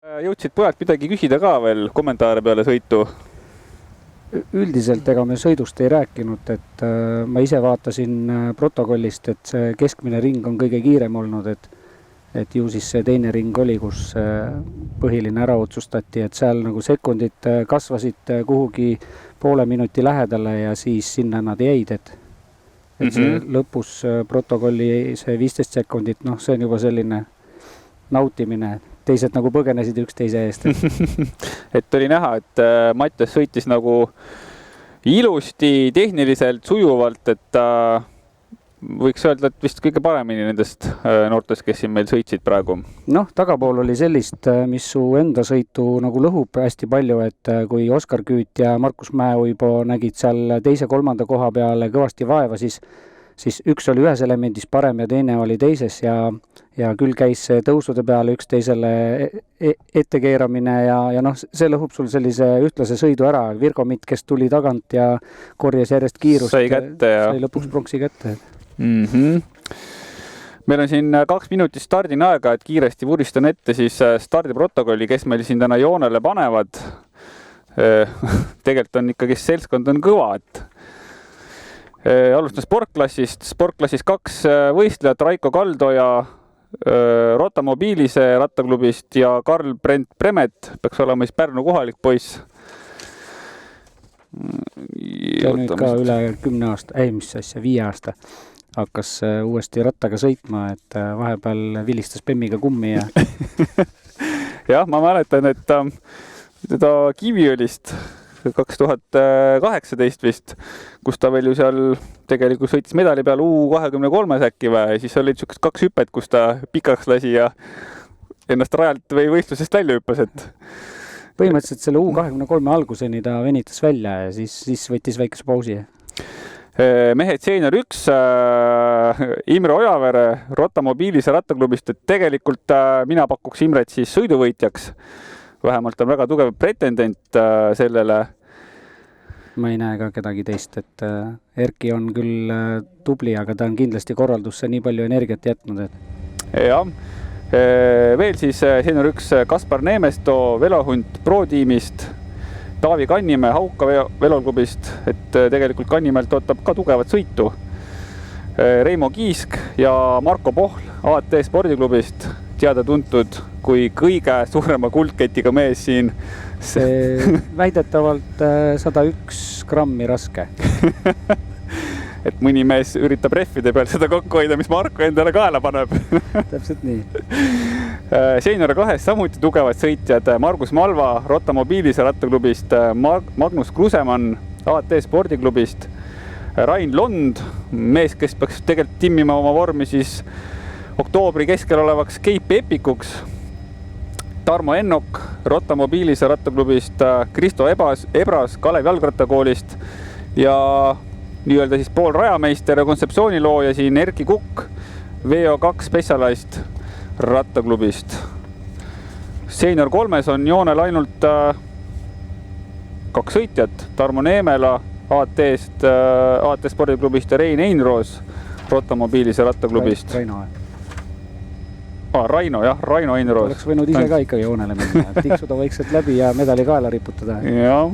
Jõudsid pojad midagi küsida ka veel kommentaare peale sõitu? Üldiselt ega me sõidust ei rääkinud, et ma ise vaatasin protokollist, et see keskmine ring on kõige kiirem olnud, et ju siis see teine ring oli, kus põhiline ära otsustati, et seal nagu sekundid kasvasid kuhugi poole minuti lähedale ja siis sinna nad jäid, et see lõpus protokolli see 15 sekundit, see on juba selline nautimine, teised nagu põgenesid üksteise eest. Et oli näha, et Mattias sõitis nagu ilusti, tehniliselt, sujuvalt, et võiks öelda, et vist kõige paremini nendest noortest, kes siin meil sõitsid praegu. Tagapool oli sellist, mis su enda sõitu nagu lõhub hästi palju, et kui Oskar Küüt ja Markus Mäeuibo nägid seal teise-kolmanda koha peale kõvasti vaeva, siis üks oli ühes elemendis parem ja teine oli teises ja küll käis tõusude peale üksteisele ettekeeramine ja see lõhub sul sellise ühtlase sõidu ära. Virgo Mitt, kes tuli tagant ja korjas järjest kiirust, sai lõpuks pronksi kätte. Meil on siin 2 minutit stardin aega, et kiiresti vuristan ette siis stardiprotokolli, kes meil siin täna joonele panevad. Tegelikult on ikkagi seltskond on kõva, et alustan sportklassis 2 võistlejat, Raiko Kaldoja Rota Mobiilise rattaklubist ja Karl Brent Premet, peaks olema siis Pärnu kohalik poiss. Ta nüüd ka üle 10 aasta, 5 aasta hakkas uuesti rattaga sõitma, et vahepeal vilistas Pemmiga kummi ja jah, ma mäletan, et teda Kiviõlist 2018 vist, kus ta veel ju seal tegelikult sõitis medali peal U23 äkki ja siis olid siukest 2 hüpet, kus ta pikaks lasi ja ennast rajalt või võistlusest välja hüppas, et põhimõtteliselt selle U23 alguseni ta venitas välja ja siis võttis väikese pausi. Mehed seenior 1, Imre Ojavere Rota Mobiilise rattaklubist, et tegelikult mina pakuks Imret siis sõiduvõitjaks. Vähemalt on väga tugev pretendent sellele. Ma ei näe ka kedagi teist, et Erki on küll tubli, aga ta on kindlasti korraldusse nii palju energiat jätnud. Jah, veel siis senior 1 Kaspar Neemesto Velohunt Pro tiimist, Taavi Kannimäe Hauka veloklubist, et tegelikult Kannimäelt ootab ka tugevat sõitu. Reimo Kiisk ja Marko Pohl AT spordiklubist, teada tuntud kui kõige suurema kuldketiga mees siin. See väidetavalt 101 grammi raske. Et mõni mees üritab rehvide peal seda kokku hoida, mis Marko endale kaela paneb. Täpselt nii. Senior 2 samuti tugevad sõitjad, Margus Malva Rota Mobiilise rattaklubist, Magnus Krusemann AT spordiklubist, Rain Lond, mees, kes peaks tegelikult timmima oma vormi siis oktoobri keskel olevaks Cape Epikuks, Tarmo Ennok Rota Mobiilise rattaklubist, Kristo Ebras Kalev jalgrattakoolist ja nii-öelda siis pool rajameister ja kontseptsioonilooja siin Erki Kukk VO2 Specialized rattaklubist. Senior 3 on joonel ainult 2 sõitjat, Tarmo Neemela AT spordiklubist ja Rein Einroos Rota Mobiilise rattaklubist. Raino Einroos. Oleks võinud ise ka ikkagi joonele minna, tiksuda vaikselt läbi ja medali kaela riputada. Jah.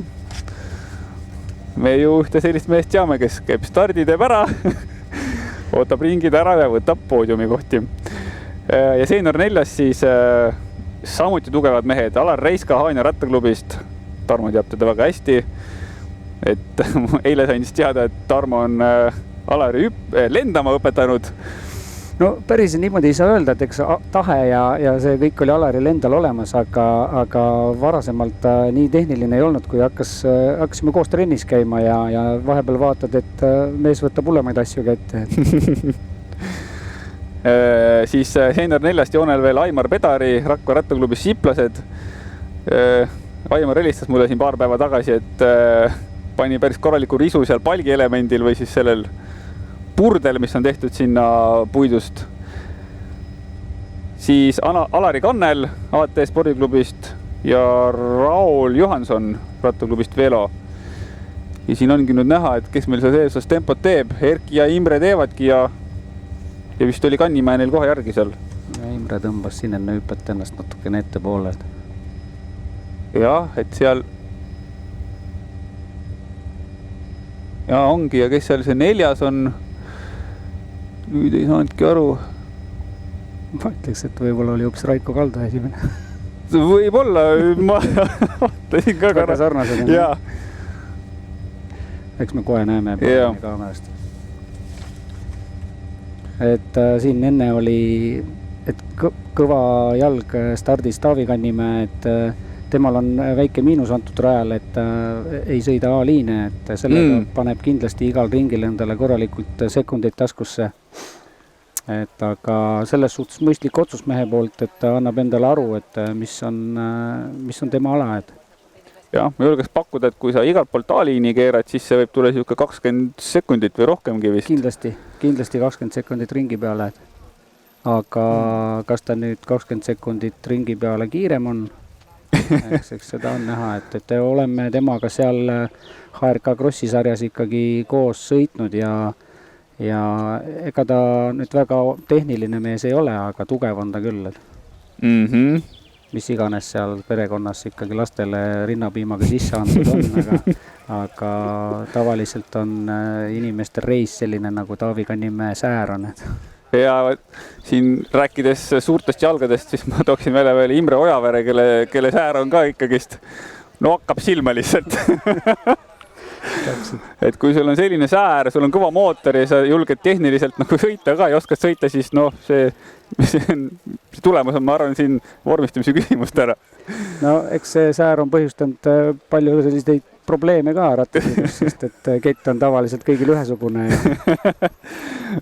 Me ju ühte sellist meest teame, kes käib stardi teeb ära, ootab ringid ära ja võtab poodiumi kohti. Ja senior 4 siis samuti tugevad mehed, Alar Reiska Haanja rattaklubist, Tarmo teab teda väga hästi, et eile sain siis teada, et Tarmo on Alari lendama õpetanud. Päris niimoodi ei saa öelda, et eks tahe ja see kõik oli Alaril endal olemas, aga varasemalt nii tehniline ei olnud, kui hakkasime koos trennis käima ja vahepeal vaatad, et mees võtab hullemaid asju kätte. Siis senior 4 joonel veel Aimar Pedari Rakva rattaklubis Siplased. Aimar helistas mulle siin paar päeva tagasi, et pani päris korraliku risu seal palgielemendil või siis sellel purdel, mis on tehtud sinna puidust. Siis Alari Kannel AT spordiklubist ja Raul Johanson rattaklubist Velo. Ja siin ongi nüüd näha, et kes meil sees tempot teeb. Erki ja Imre teevadki ja vist oli Kannimäe neil kohe järgi seal. Imre tõmbas siin enne hüpet ennast natukene ette poole. jah, et seal ja ongi ja kes seal see 4. on, nüüd ei saanudki aru. Ma ütleks, et võib-olla oli hoopis Raiko Kalda esimene. Võib-olla, ma vaatasin ka väga sarnased. Jaa. Eks me kohe näeme kaamerast. Et siin enne oli, et kõva jalg stardis Taavi Kannimäe, et temal on väike miinus antud rajal, et ei sõida A-liine, et sellega paneb kindlasti igal ringil endale korralikult sekundeid taskusse. Et aga selles suhtes mõistlik otsus mehe poolt, et ta annab endale aru, et mis on tema ala. Et. Jah, ma julgeks pakkuda, et kui sa igalt poolt A-liini keerad, siis see võib tulla siuke 20 sekundit või rohkemgi vist. Kindlasti 20 sekundit ringi peale. Aga kas ta nüüd 20 sekundit ringi peale kiirem on? Eks seda on näha, et oleme temaga seal HRK Krossi sarjas ikkagi koos sõitnud ja ega ta nüüd väga tehniline mees ei ole, aga tugev on ta küll. Mis iganes seal perekonnas ikkagi lastele rinnapiimaga sisse andnud on, aga tavaliselt on inimestel reis selline nagu Taavi Kannimäe säär on. Ja siin rääkides suurtest jalgadest, siis ma tooksin veel Imre Ojavere, kelle säär on ka ikkagist, no hakkab silma lihtsalt. Et kui sul on selline säär, sul on kõva mootor ja sa julged tehniliselt nagu sõita ka ja oskad sõita, siis noh, see tulemus on, ma arvan, siin vormistamise küsimust ära. No eks see säär on põhjustanud palju selliseid probleeme ka rattasõidus, sest et kett on tavaliselt kõigil ühesugune.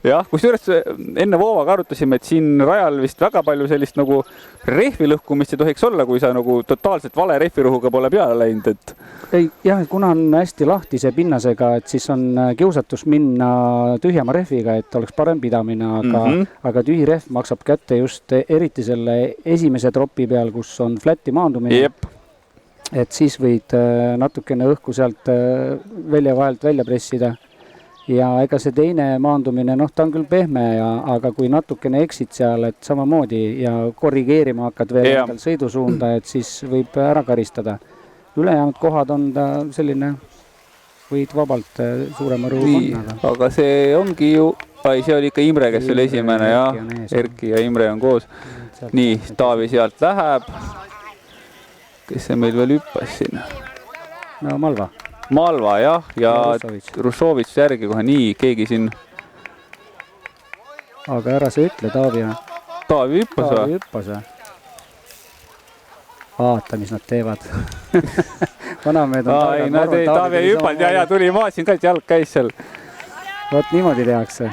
Jah, kusjuures enne Voovaga arutasime, et siin rajal vist väga palju sellist nagu rehvilõhkumist ei tohiks olla, kui sa nagu totaalselt vale rehvirõhuga pole peale läinud. Jah, kuna on hästi lahtise pinnasega, et siis on kiusatus minna tühjama rehviga, et oleks parem pidamine, aga tühi rehv maksab kätte just eriti selle esimese tropi peal, kus on flätti maandumine. Jep. Et siis võid natukene õhku sealt välja vahelt välja pressida ja ega see teine maandumine, noh, ta on küll pehme, aga kui natukene eksid seal, et samamoodi ja korrigeerima hakkad veel endal sõidusuunda, et siis võib ära karistada. Ülejäänud kohad on ta selline, võid vabalt suurema rõhu panna. Aga see ongi ju, see oli ikka Imre, kes oli esimene ja Erki ja Imre on koos. Nii, Taavi sealt läheb. Kes see meil veel hüppas siin? No Malva. Malva, jah, ja Rušovitš järgi kohe nii, keegi siin. Aga ära see ütle, Taavi hüppas või? Vaata, mis nad teevad. Vanameed on Taavi ei hüppanud ja tuli maasin ka, et jalg käis seal. Vot niimoodi tehakse.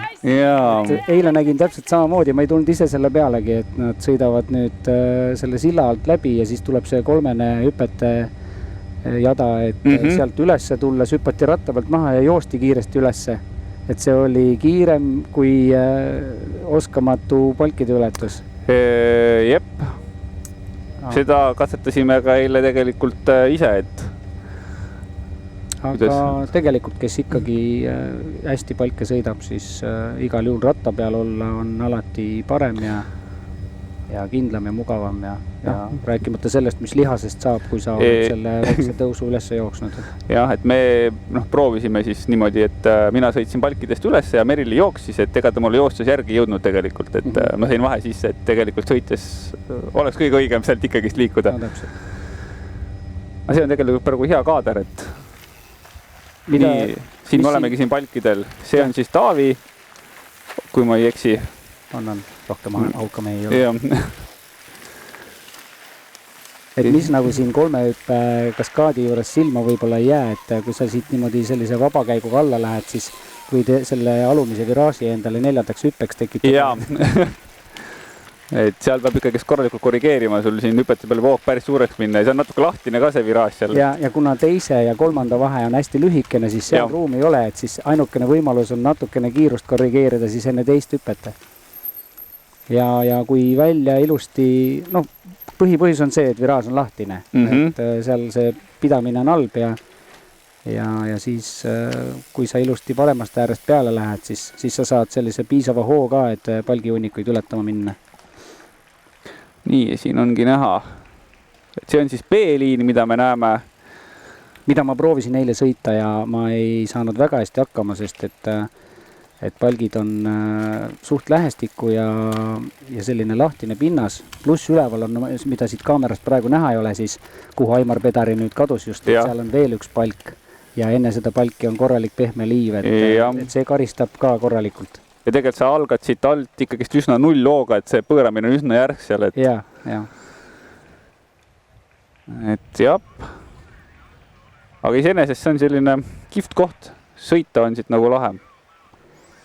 Eile nägin täpselt samamoodi, ma ei tulnud ise selle pealegi, et nad sõidavad nüüd selle silla alt läbi ja siis tuleb see 3. hüpete jada, et sealt ülesse tulles hüppati ratta pealt maha ja joosti kiiresti ülesse. Et see oli kiirem kui oskamatu palkide ületus. Jep. Seda katsetasime ka eile tegelikult ise, et aga tegelikult, kes ikkagi hästi palke sõidab, siis igal juhul ratta peal olla on alati parem ja kindlam ja mugavam ja rääkimata sellest, mis lihasest saab, kui sa oled selle väikse tõusu ülesse jooksnud. Jah, et me proovisime siis niimoodi, et mina sõitsin palkidest ülesse ja Merili jooksis, et ega ta mulle joostus järgi jõudnud tegelikult, et ma sain vahe sisse, et tegelikult sõites oleks kõige õigem sealt ikkagist liikuda. No, täpselt. Aga see on tegelikult praegu hea kaader, et nii, siin me olemegi siin palkidel. See on siis Taavi, kui ma ei eksi. Annan rohkem auka me ei ole. Et mis nagu siin 3 hüppe kaskaadi juures silma võib-olla ei jää, et kui sa siit niimoodi sellise vabakäiguga alla lähed, siis võid selle alumise viraaži endale 4. hüppeks tekitada. Jaa. Et seal peab ikkagi korralikult korrigeerima, sul siin hüpete peale voog päris suureks minna ja see on natuke lahtine ka see viraaž seal. Ja kuna 2. ja 3. vahe on hästi lühikene, siis seal ruumi ei ole, et siis ainukene võimalus on natukene kiirust korrigeerida siis enne 2. hüpete. Ja kui välja ilusti, noh, põhipõhjus on see, et viraaž on lahtine, et seal see pidamine on halb ja siis kui sa ilusti paremast äärest peale lähed, siis sa saad sellise piisava hoo ka, et palgihunnikuid ületama minna. Nii, siin ongi näha et see on siis B-liin, mida me näeme. Mida ma proovisin eile sõita ja ma ei saanud väga hästi hakkama, sest et palgid on suht lähestikku ja selline lahtine pinnas. Pluss üleval on, mida siit kaamerast praegu näha ei ole, siis kuhu Aimar Pedari nüüd kadus just, et seal on veel üks palk. Ja enne seda palki on korralik pehme liiv, et see karistab ka korralikult. Ja tegelikult sa algad siit alt ikkagist üsna null-looga, et see põõramine on üsna järg seal. Et... Ja. Et jah. Aga iseenesest see on selline kihvt koht. Sõita on siit nagu lahe.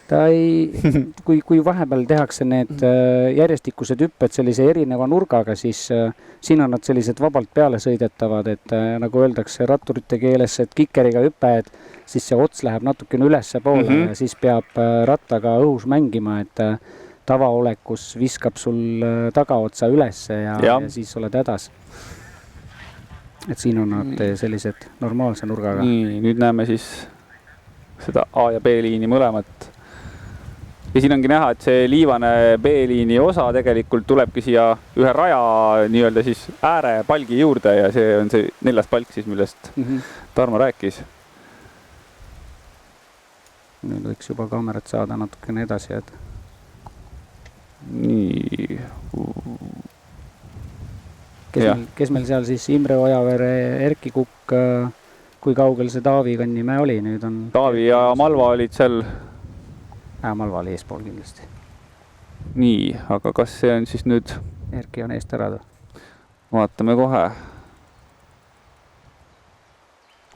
Ta ei, kui vahepeal tehakse need järjestikused hüpped sellise erineva nurgaga, siis siin on nad sellised vabalt peale sõidetavad, et nagu öeldakse ratturite keeles, et kikeriga hüppe, et siis see ots läheb natukene ülesse poole ja siis peab rattaga õhus mängima, et tavaolekus viskab sul tagaotsa ülesse ja siis oled hädas. Et siin on nad sellised normaalse nurgaga. Nii, nüüd näeme siis seda A- ja B-liini mõlemat. Ja siin ongi näha, et see liivane B-liini osa tegelikult tulebki siia ühe raja nii-öelda siis ääre palgi juurde ja see on see 4. palk siis, millest Tarmo rääkis. Nüüd võiks juba kaamerat saada natukene edasi, et... Nii... Kes meil seal siis Imre Ojavere, Erki Kukk, kui kaugel see Taavi Kannimäe oli? Nüüd on... Taavi ja Malva olid seal... Malva oli eespool kindlasti. Nii, aga kas see on siis nüüd... Erki on eest ära. Vaatame kohe.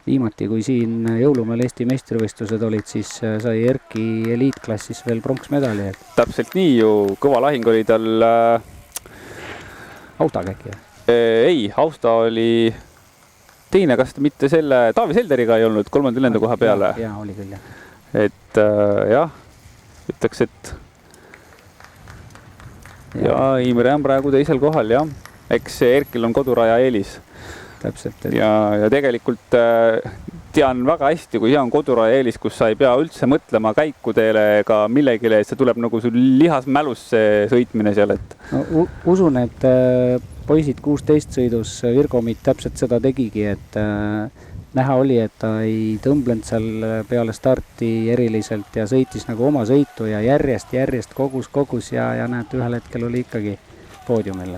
Viimati, kui siin jõulumäel Eesti meistrivõistlused olid, siis sai Erki eliitklassis veel pronksmedali. Täpselt nii ju, kõva lahing oli tal... Austaga äkki? Ei, Austa oli teine, kas ta mitte selle Taavi Selderiga ei olnud 3.4. koha peale? Jaa, oli küll, jah. Et jah, ütleks, et ja Imre on praegu teisel kohal, jah. Eks Erkil on koduraja eelis. Täpselt. Et... Ja tegelikult tean väga hästi, kui hea on koduraja eelis, kus sa ei pea üldse mõtlema käikuteele ega millegile, et see tuleb nagu sul lihas mälus see sõitmine seal, et... No, usun, et poisid 16 sõidus Virgomit täpselt seda tegigi, et näha oli, et ta ei tõmblenud seal peale starti eriliselt ja sõitis nagu oma sõitu ja järjest kogus ja näed, ühel hetkel oli ikkagi poodiumil.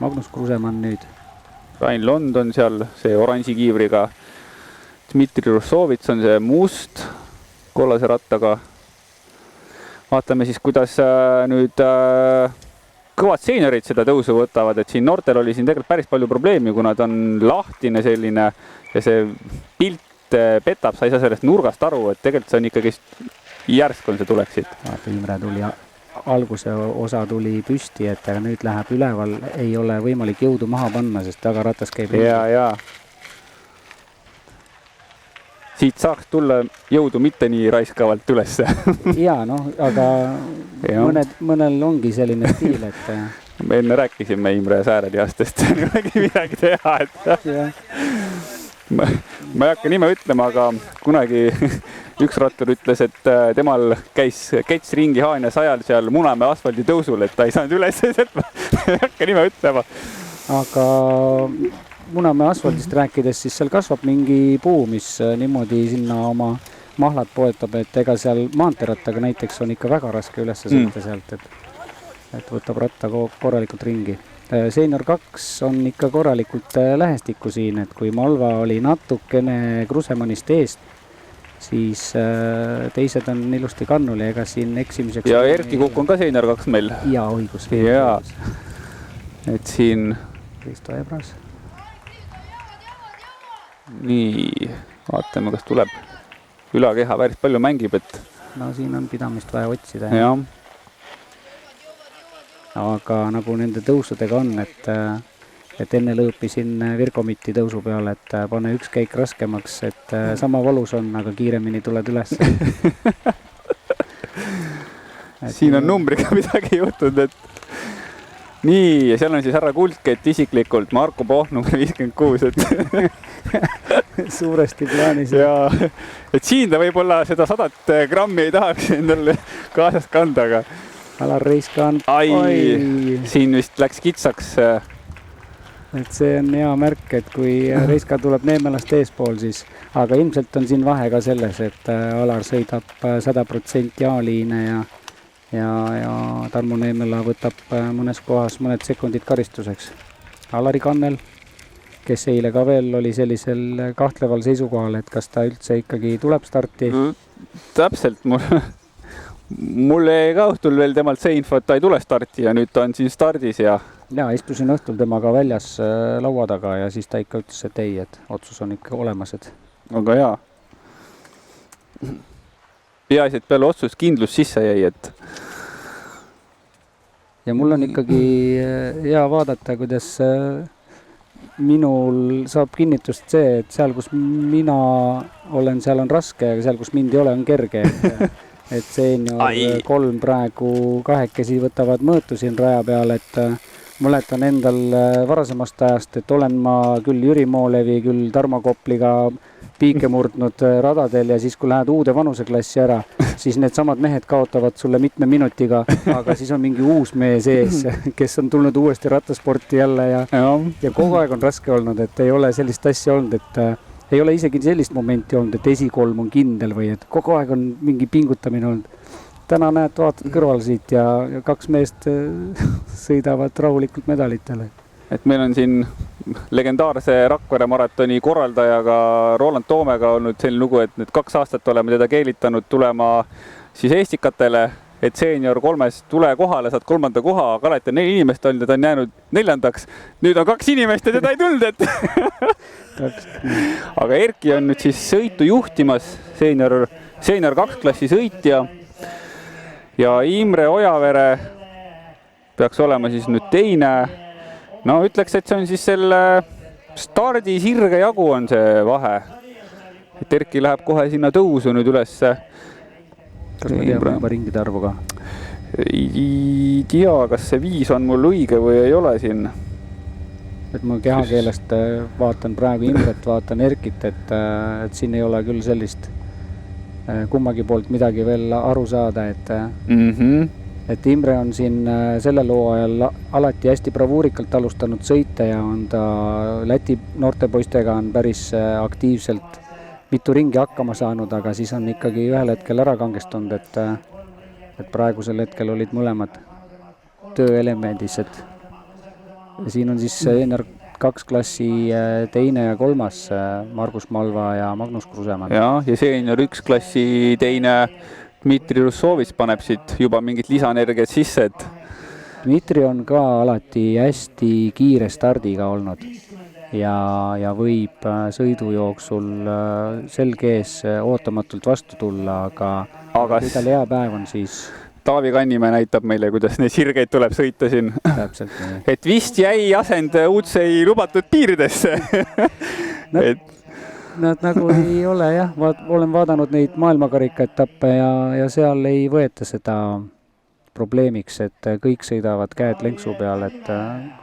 Magnus Krusemann nüüd. Rain Lond on seal see oranži kiivriga. Dmitri Russovits on see must kollase rattaga. Vaatame siis, kuidas nüüd kõvad seeniorid seda tõusu võtavad, et siin noortel oli siin tegelikult päris palju probleemi, kuna ta on lahtine selline ja see pilt petab, sa ei saa sellest nurgast aru, et tegelikult see on ikkagi järsk on see tuleksid. Imre tuli, alguse osa tuli püsti, et nüüd läheb üleval, ei ole võimalik jõudu maha panna, sest tagaratas käib. Ja. Siit saaks tulla jõudu mitte nii raiskavalt ülesse. Jaa, noh, aga mõnel ongi selline stiil, et... Me enne rääkisime Imre Säärelihastest, ei olegi midagi teha, et... Ma ei hakka nime ütlema, aga kunagi üks rattur ütles, et temal käis Kets ringi Haanja sajal seal Munamäe asfaldi tõusul, et ta ei saanud üles, et ma ei hakka nime ütlema. Aga Munamäe asfaldist rääkides, siis seal kasvab mingi puu, mis niimoodi sinna oma mahlad poetab, et ega seal maanteerattaga näiteks on ikka väga raske üles sõita sealt, et võtab ratta korralikult ringi. Senior 2 on ikka korralikult lähestikku siin, et kui Malva oli natukene Krusemannist eest, siis teised on ilusti kannul ja ega siin eksimiseks... Ja Erki Kukk on ka Senior 2 meil. Ja, õigus. Ja, et siin... Kristo Ebras. Nii, vaatame, kas tuleb ülakeha päris palju mängib, et... No siin on pidamist vaja otsida. Jah. Aga nagu nende tõusudega on, et enne lõõpisin Virgomiti tõusu peale, et pane üks käik raskemaks, et sama valus on, aga kiiremini tuled üles. Siin on numbriga midagi juhtunud, et nii, ja seal on siis härra Kulket isiklikult, Marko Pohn number 56, et suuresti plaanis. Ja, et siin ta võib-olla seda 100 grammi ei tahaks endale kaasas kanda, aga Alar Reiskaan. Siin vist läks kitsaks. et see on hea märk, et kui Reiska tuleb Neemelast eespool, siis, aga ilmselt on siin vahe ka selles, et Alar sõidab 100% A-liine ja Tarmo Neemela võtab mõnes kohas mõned sekundid karistuseks. Alari Kannel, kes eile ka veel oli sellisel kahtleval seisukohal, et kas ta üldse ikkagi tuleb starti. Täpselt, mul jäi ka õhtul veel temalt see info, et ta ei tule starti ja nüüd ta on siin stardis ja istusin õhtul temaga väljas laua taga ja siis ta ikka ütles, et ei, et otsus on ikka olemas, et aga jaa. Peaasi, et peale otsus kindlus sisse jäi, et ja mul on ikkagi hea vaadata, kuidas minul saab kinnitust see, et seal, kus mina olen, seal on raske, aga seal, kus mind ei ole, on kerge. Et seenior 3 praegu kahekesi võtavad mõõtu siin raja peal, et mäletan endal varasemast ajast, et olen ma küll Jüri Moolevi, küll Tarmo Kopliga piike murdnud radadel ja siis, kui lähed uude vanuseklassi ära, siis need samad mehed kaotavad sulle mitme minutiga, aga siis on mingi uus mees ees, kes on tulnud uuesti rattasporti jälle ja kogu aeg on raske olnud, et ei ole sellist asja olnud, et ei ole isegi sellist momenti olnud, et esikolm on kindel või et kogu aeg on mingi pingutamine olnud. Täna näed, vaatad kõrval siit ja 2 meest sõidavad rahulikult medalitele. Et meil on siin legendaarse Rakvere maratoni korraldajaga Roland Toomega olnud selline lugu, et nüüd 2 aastat oleme teda keelitanud tulema siis Eestikatele, et seenior 3-s tule kohale, saad 3. koha, aga alati on 4 inimest olnud ja ta on jäänud 4. Nüüd on 2 inimest ja teda ei tulnud, et aga Erki on nüüd siis sõitu juhtimas, seenior 2 klassi sõitja ja Imre Ojavere peaks olema siis nüüd teine. No ütleks, et see on siis selle stardi sirge jagu on see vahe. Et Erki läheb kohe sinna tõusu nüüd ülesse. Kas ma tean juba ringide arvu ka? Ei tea, kas see 5 on mul õige või ei ole siin. Et ma kehakeelest vaatan praegu Imret, vaatan Erkit, et siin ei ole küll sellist kummagi poolt midagi veel aru saada, et Imre on siin selle loo ajal alati hästi bravuurikalt alustanud sõite ja on ta Läti noortepoistega on päris aktiivselt mitu ringi hakkama saanud, aga siis on ikkagi ühel hetkel ära kangestunud, et praegusel hetkel olid mõlemad tööelemendis, et siin on siis seenior 2 klassi teine ja 3. Margus Malva ja Magnus Krusemann. Ja seenior 1 klassi teine Dmitri Russovits paneb siit juba mingit lisaenergiat sisse, et Dmitri on ka alati hästi kiire stardiga olnud ja võib sõidu jooksul selge ees ootamatult vastu tulla, aga kui tal hea päev on, siis Taavi Kannimäe näitab meile, kuidas neid sirgeid tuleb sõita siin. Täpselt nii. Et vist jäi asend Uudsei lubatud piiridesse. Nad nagu ei ole jah, olen vaadanud neid maailmakarikaetappe ja seal ei võeta seda probleemiks, et kõik sõidavad käed lenksu peal, et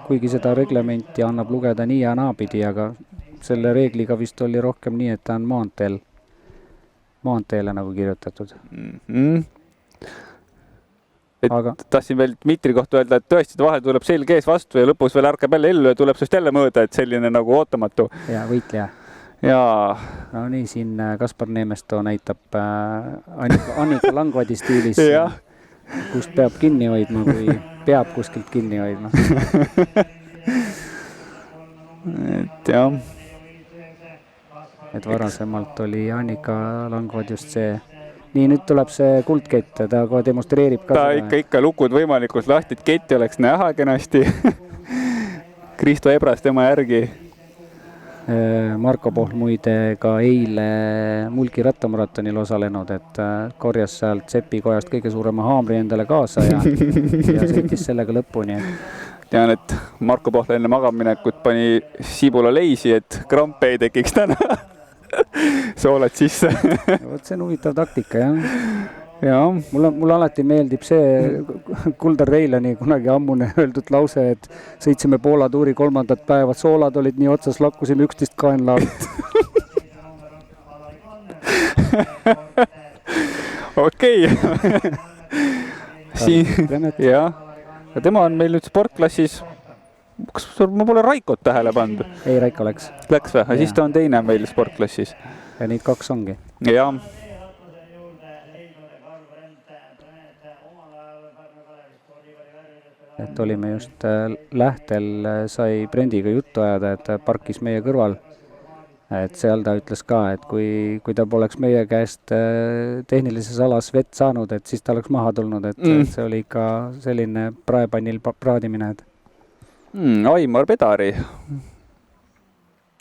kuigi seda reglementi annab lugeda nii ja naapidi, aga selle reegliga vist oli rohkem nii, et ta on maanteele nagu kirjutatud. Tahtsin veel Dmitri kohta öelda, et tõesti vahel tuleb selge ees vastu ja lõpus veel ärkab jälle ellu ja tuleb sest jälle mõõda, et selline nagu ootamatu. Ja võitleja. No nii, siin Kaspar Neemestoo näitab Annika Langvadi stiilis, kust peab kinni hoidma, kui peab kuskilt kinni hoidma. Et jah. Et varasemalt oli Annika Langvad just see. Nii, nüüd tuleb see kuldkett, ta kohe demonstreerib ka. Ta ikka lukud võimalikult lahti, et ketti oleks näha kenasti. Kristo Ebras tema järgi. Marko Pohl muide ka eile Mulgi rattamaratonil osalenud, et korjas sealt Seppi kojast kõige suurema haamri endale kaasa ja sõitis sellega lõpuni. Tean, et Marko Pohl enne magaminekut pani Sibula leisi, et krampe ei tekiks täna. Soolad sisse. See on huvitav taktika, jah. Mulle alati meeldib see Kuldar Reilani kunagi ammune öeldud lause, et sõitsime Poola tuuri 3. päeva, soolad olid nii otsas, lakkusime 11 kaenlaavit. Okei. Jah. Ja tema on meil nüüd sportklassis kas ma pole Raikot tähele pannud? ei, Raiko läks. Läks või? Siis ta on teine meil sportklassis. Ja neid 2 ongi. Jah. Et olime just lähtel, sai Brendiga juttu ajada, et ta parkis meie kõrval. Et seal ta ütles ka, et kui ta poleks meie käest tehnilises alas vett saanud, et siis ta oleks maha tulnud, et see oli ikka selline praepannil praadimine. Aimar Pedari.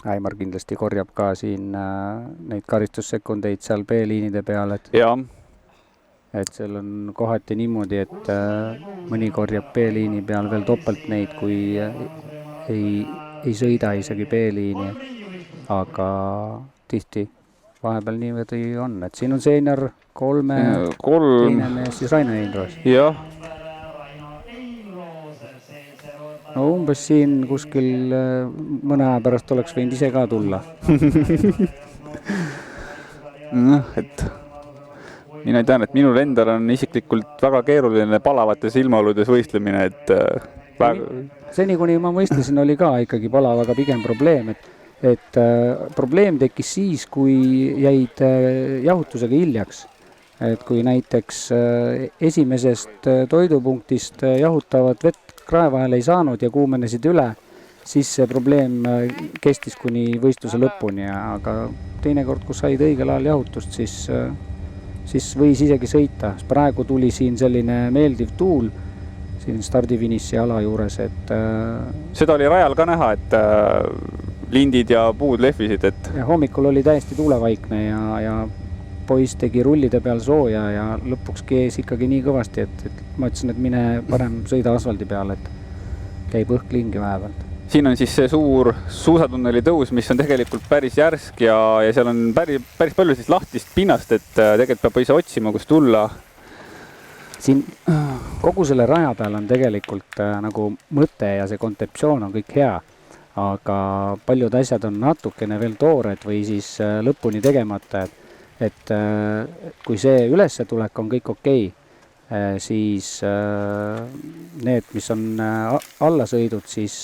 Aimar kindlasti korjab ka siin neid karistussekundeid seal B-liinide peal, et seal on kohati niimoodi, et mõni korjab B-liini peal veel topelt neid, kui ei sõida isegi B-liini, aga tihti vahepeal niimoodi on, et siin on seenior 3, teine mees siis Raino Heinroos. Jah. No umbes siin kuskil mõne aja pärast oleks võinud ise ka tulla. Et mina tean, et minul endal on isiklikult väga keeruline palavates ilmaoludes võistlemine, et seni, kuni ma mõistlesin, oli ka ikkagi palavaga pigem probleem, et probleem tekkis siis, kui jäid jahutusega hiljaks. Et kui näiteks esimesest toidupunktist jahutavat vett krae vahel ei saanud ja kuumenesid üle, siis see probleem kestis kuni võistluse lõpuni, aga teinekord, kus said õigel ajal jahutust, siis võis isegi sõita. Praegu tuli siin selline meeldiv tuul siin stardifiniši ala juures, et seda oli rajal ka näha, et lindid ja puud lehvisid, et ja hommikul oli täiesti tuulevaikne ja poiss tegi rullide peal sooja ja lõpuks kees ikkagi nii kõvasti, et ma ütlesin, et mine parem sõida asfaldi peal, et käib õhk lingi vähevalt. Siin on siis see suur suusatunneli tõus, mis on tegelikult päris järsk ja seal on päris palju siis lahtist pinnast, et tegelikult peab ise otsima, kus tulla. Siin kogu selle raja peal on tegelikult nagu mõte ja see kontseptsioon on kõik hea, aga paljud asjad on natukene veel toored või siis lõpuni tegemata, et kui see ülesse tulek on kõik okei, siis need, mis on allasõidud, siis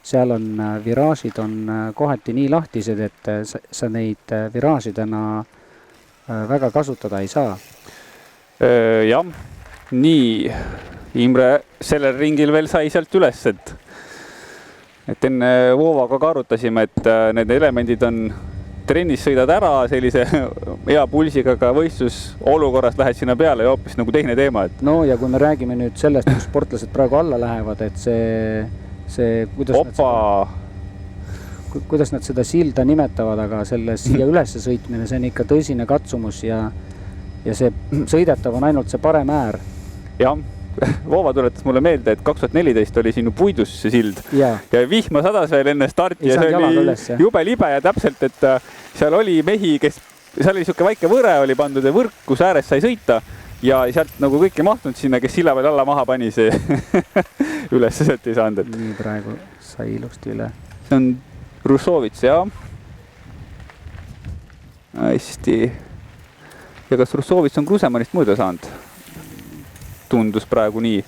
seal on viraažid on kohati nii lahtised, et sa neid viraažidena väga kasutada ei saa. Jah, nii Imre sellel ringil veel sai sealt üles, et enne Voovaga ka arutasime, et need elemendid on trennis sõidad ära sellise hea pulsiga, ka võistlus olukorrast lähed sinna peale ja hoopis nagu teine teema. No ja kui me räägime nüüd sellest, kus sportlased praegu alla lähevad, et see kuidas nad seda silda nimetavad, aga selle siia ülesse sõitmine, see on ikka tõsine katsumus ja see sõidetav on ainult see parem äär. Jah, Voova tuletas mulle meelde, et 2014 oli siin puidus see sild ja vihma sadas veel enne starti ja see oli jube libe ja täpselt, et seal oli mehi, seal oli siuke väike võre oli pandud ja võrk, kus ääres sai sõita ja sealt nagu kõik ei mahtunud sinna, kes silla peal alla maha pani, see üles sealt ei saanud. Nii praegu sai ilusti üle. See on Russovits, jah. Hästi. Ja kas Russovits on Krusemanist mõõda saanud? Tundus praegu nii.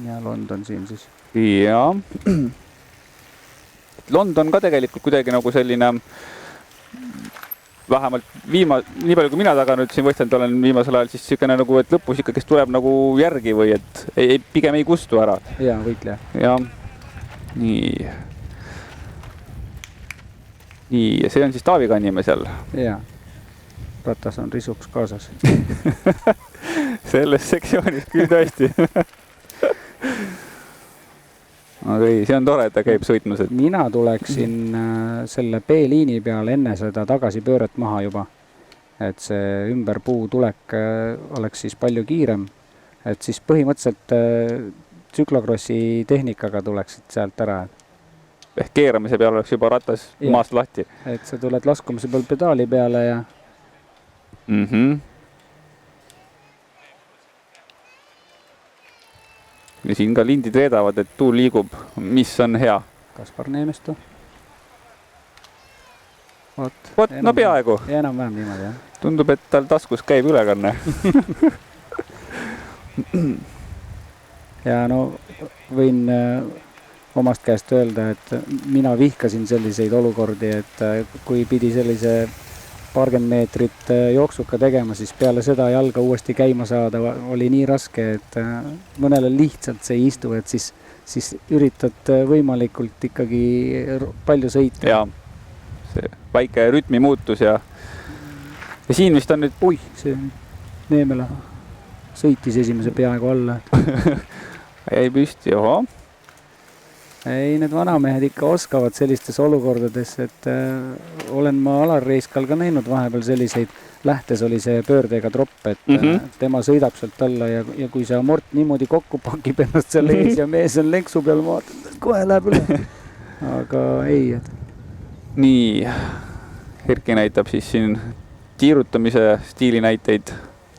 Ja London siin siis. Ja. London ka tegelikult kuidagi nagu selline vähemalt nii palju kui mina taga nüüd siin võistelnud olen viimasel ajal, siis siukene nagu, et lõpus ikka, kes tuleb nagu järgi või et pigem ei kustu ära. Ja, võitleja. Ja. Nii, ja see on siis Taavi Kannimäe seal. Ja. Ratas on risuks kaasas. Selles sektsioonis küll tõesti. Aga ei, see on tore, et ta käib sõitmas. Mina tuleksin selle B-liini peal enne seda tagasipööret maha juba. Et see ümber puu tulek oleks siis palju kiirem. Et siis põhimõtteliselt tsüklokrossi tehnikaga tuleksid sealt ära. Ehk keeramise peal oleks juba ratas maast lahti. Et sa tuled laskumise peal pedaali peale ja Ja siin ka lindid veedavad, et tuul liigub, mis on hea. Kaspar Neemestu. Vot, no peaaegu. Ja enam vähem niimoodi, jah. Tundub, et tal taskus käib ülekanne. ja no võin omast käest öelda, et mina vihkasin selliseid olukordi, et kui pidi sellise 20 meetrit jooksuka tegema, siis peale seda jalga uuesti käima saada oli nii raske, et mõnele lihtsalt see ei istu, et siis üritad võimalikult ikkagi palju sõita. Ja see väike rütmi muutus ja siin vist on nüüd... see Neemela sõitis esimese peaaegu alla. Jäi püsti, oho. Ei, need vanamehed ikka oskavad sellistes olukordades, et olen ma Alar Reiskal ka näinud vahepeal selliseid, lähtes oli see pöördega tropp, et tema sõidab sealt alla ja kui see amort niimoodi kokku pakib ennast seal ees ja mees on lenksu peal, ma vaatan, et kohe läheb üle. Aga ei. Nii, Erki näitab siis siin kiirutamise stiili näiteid.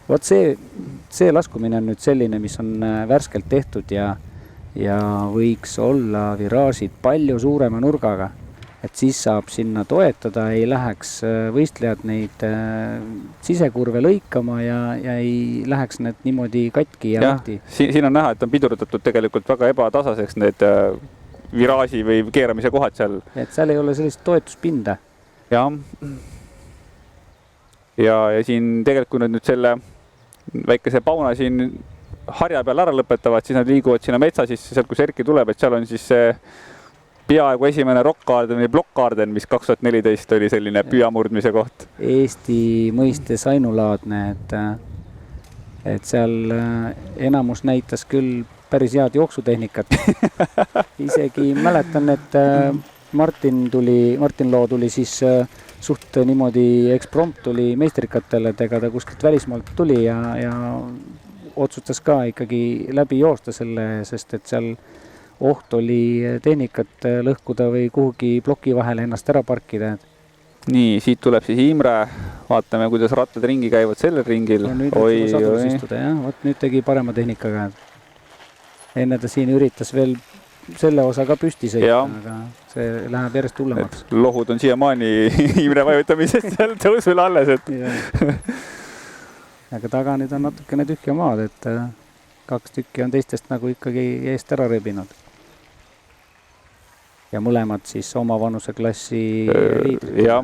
Vot see laskumine on nüüd selline, mis on värskelt tehtud ja võiks olla viraažid palju suurema nurgaga, et siis saab sinna toetada, ei läheks võistlejad neid sisekurve lõikama ja ei läheks need niimoodi katki ja lahti. Siin on näha, et on pidurdatud tegelikult väga ebatasaseks need viraaži või keeramise kohad seal. Et seal ei ole sellist toetuspinda. Ja siin tegelikult nüüd selle väikese pauna siin harja peal ära lõpetavad, siis nad liiguvad sinna metsa sisse, sealt kus Erki tuleb, et seal on siis peaaegu esimene rockgarden või blockgarden, mis 2014 oli selline püamurdmise koht. Eesti mõistes ainulaadne, et seal enamus näitas küll päris head jooksutehnikat. Isegi mäletan, et Martin Loo tuli siis suht niimoodi eksprompt tuli meistrikatele, et ega ta kuskilt välismaalt tuli ja otsustas ka ikkagi läbi joosta selle, sest et seal oht oli tehnikat lõhkuda või kuhugi ploki vahele ennast ära parkida. Nii, siit tuleb siis Imre. Vaatame, kuidas rattad ringi käivad sellel ringil. No, nüüd sadus istuda, jah. Vot nüüd tegi parema tehnikaga. Enne ta siin üritas veel selle osa ka püsti sõita, aga see läheb järjest hullemaks. Lohud on siiamaani Imre vajutamisest seal tõusul alles, et... Aga taga nüüd on natukene tühja maad, et 2 tükki on teistest nagu ikkagi eest ära rebinud. Ja mõlemad siis oma vanuseklassi liidrid. Ja.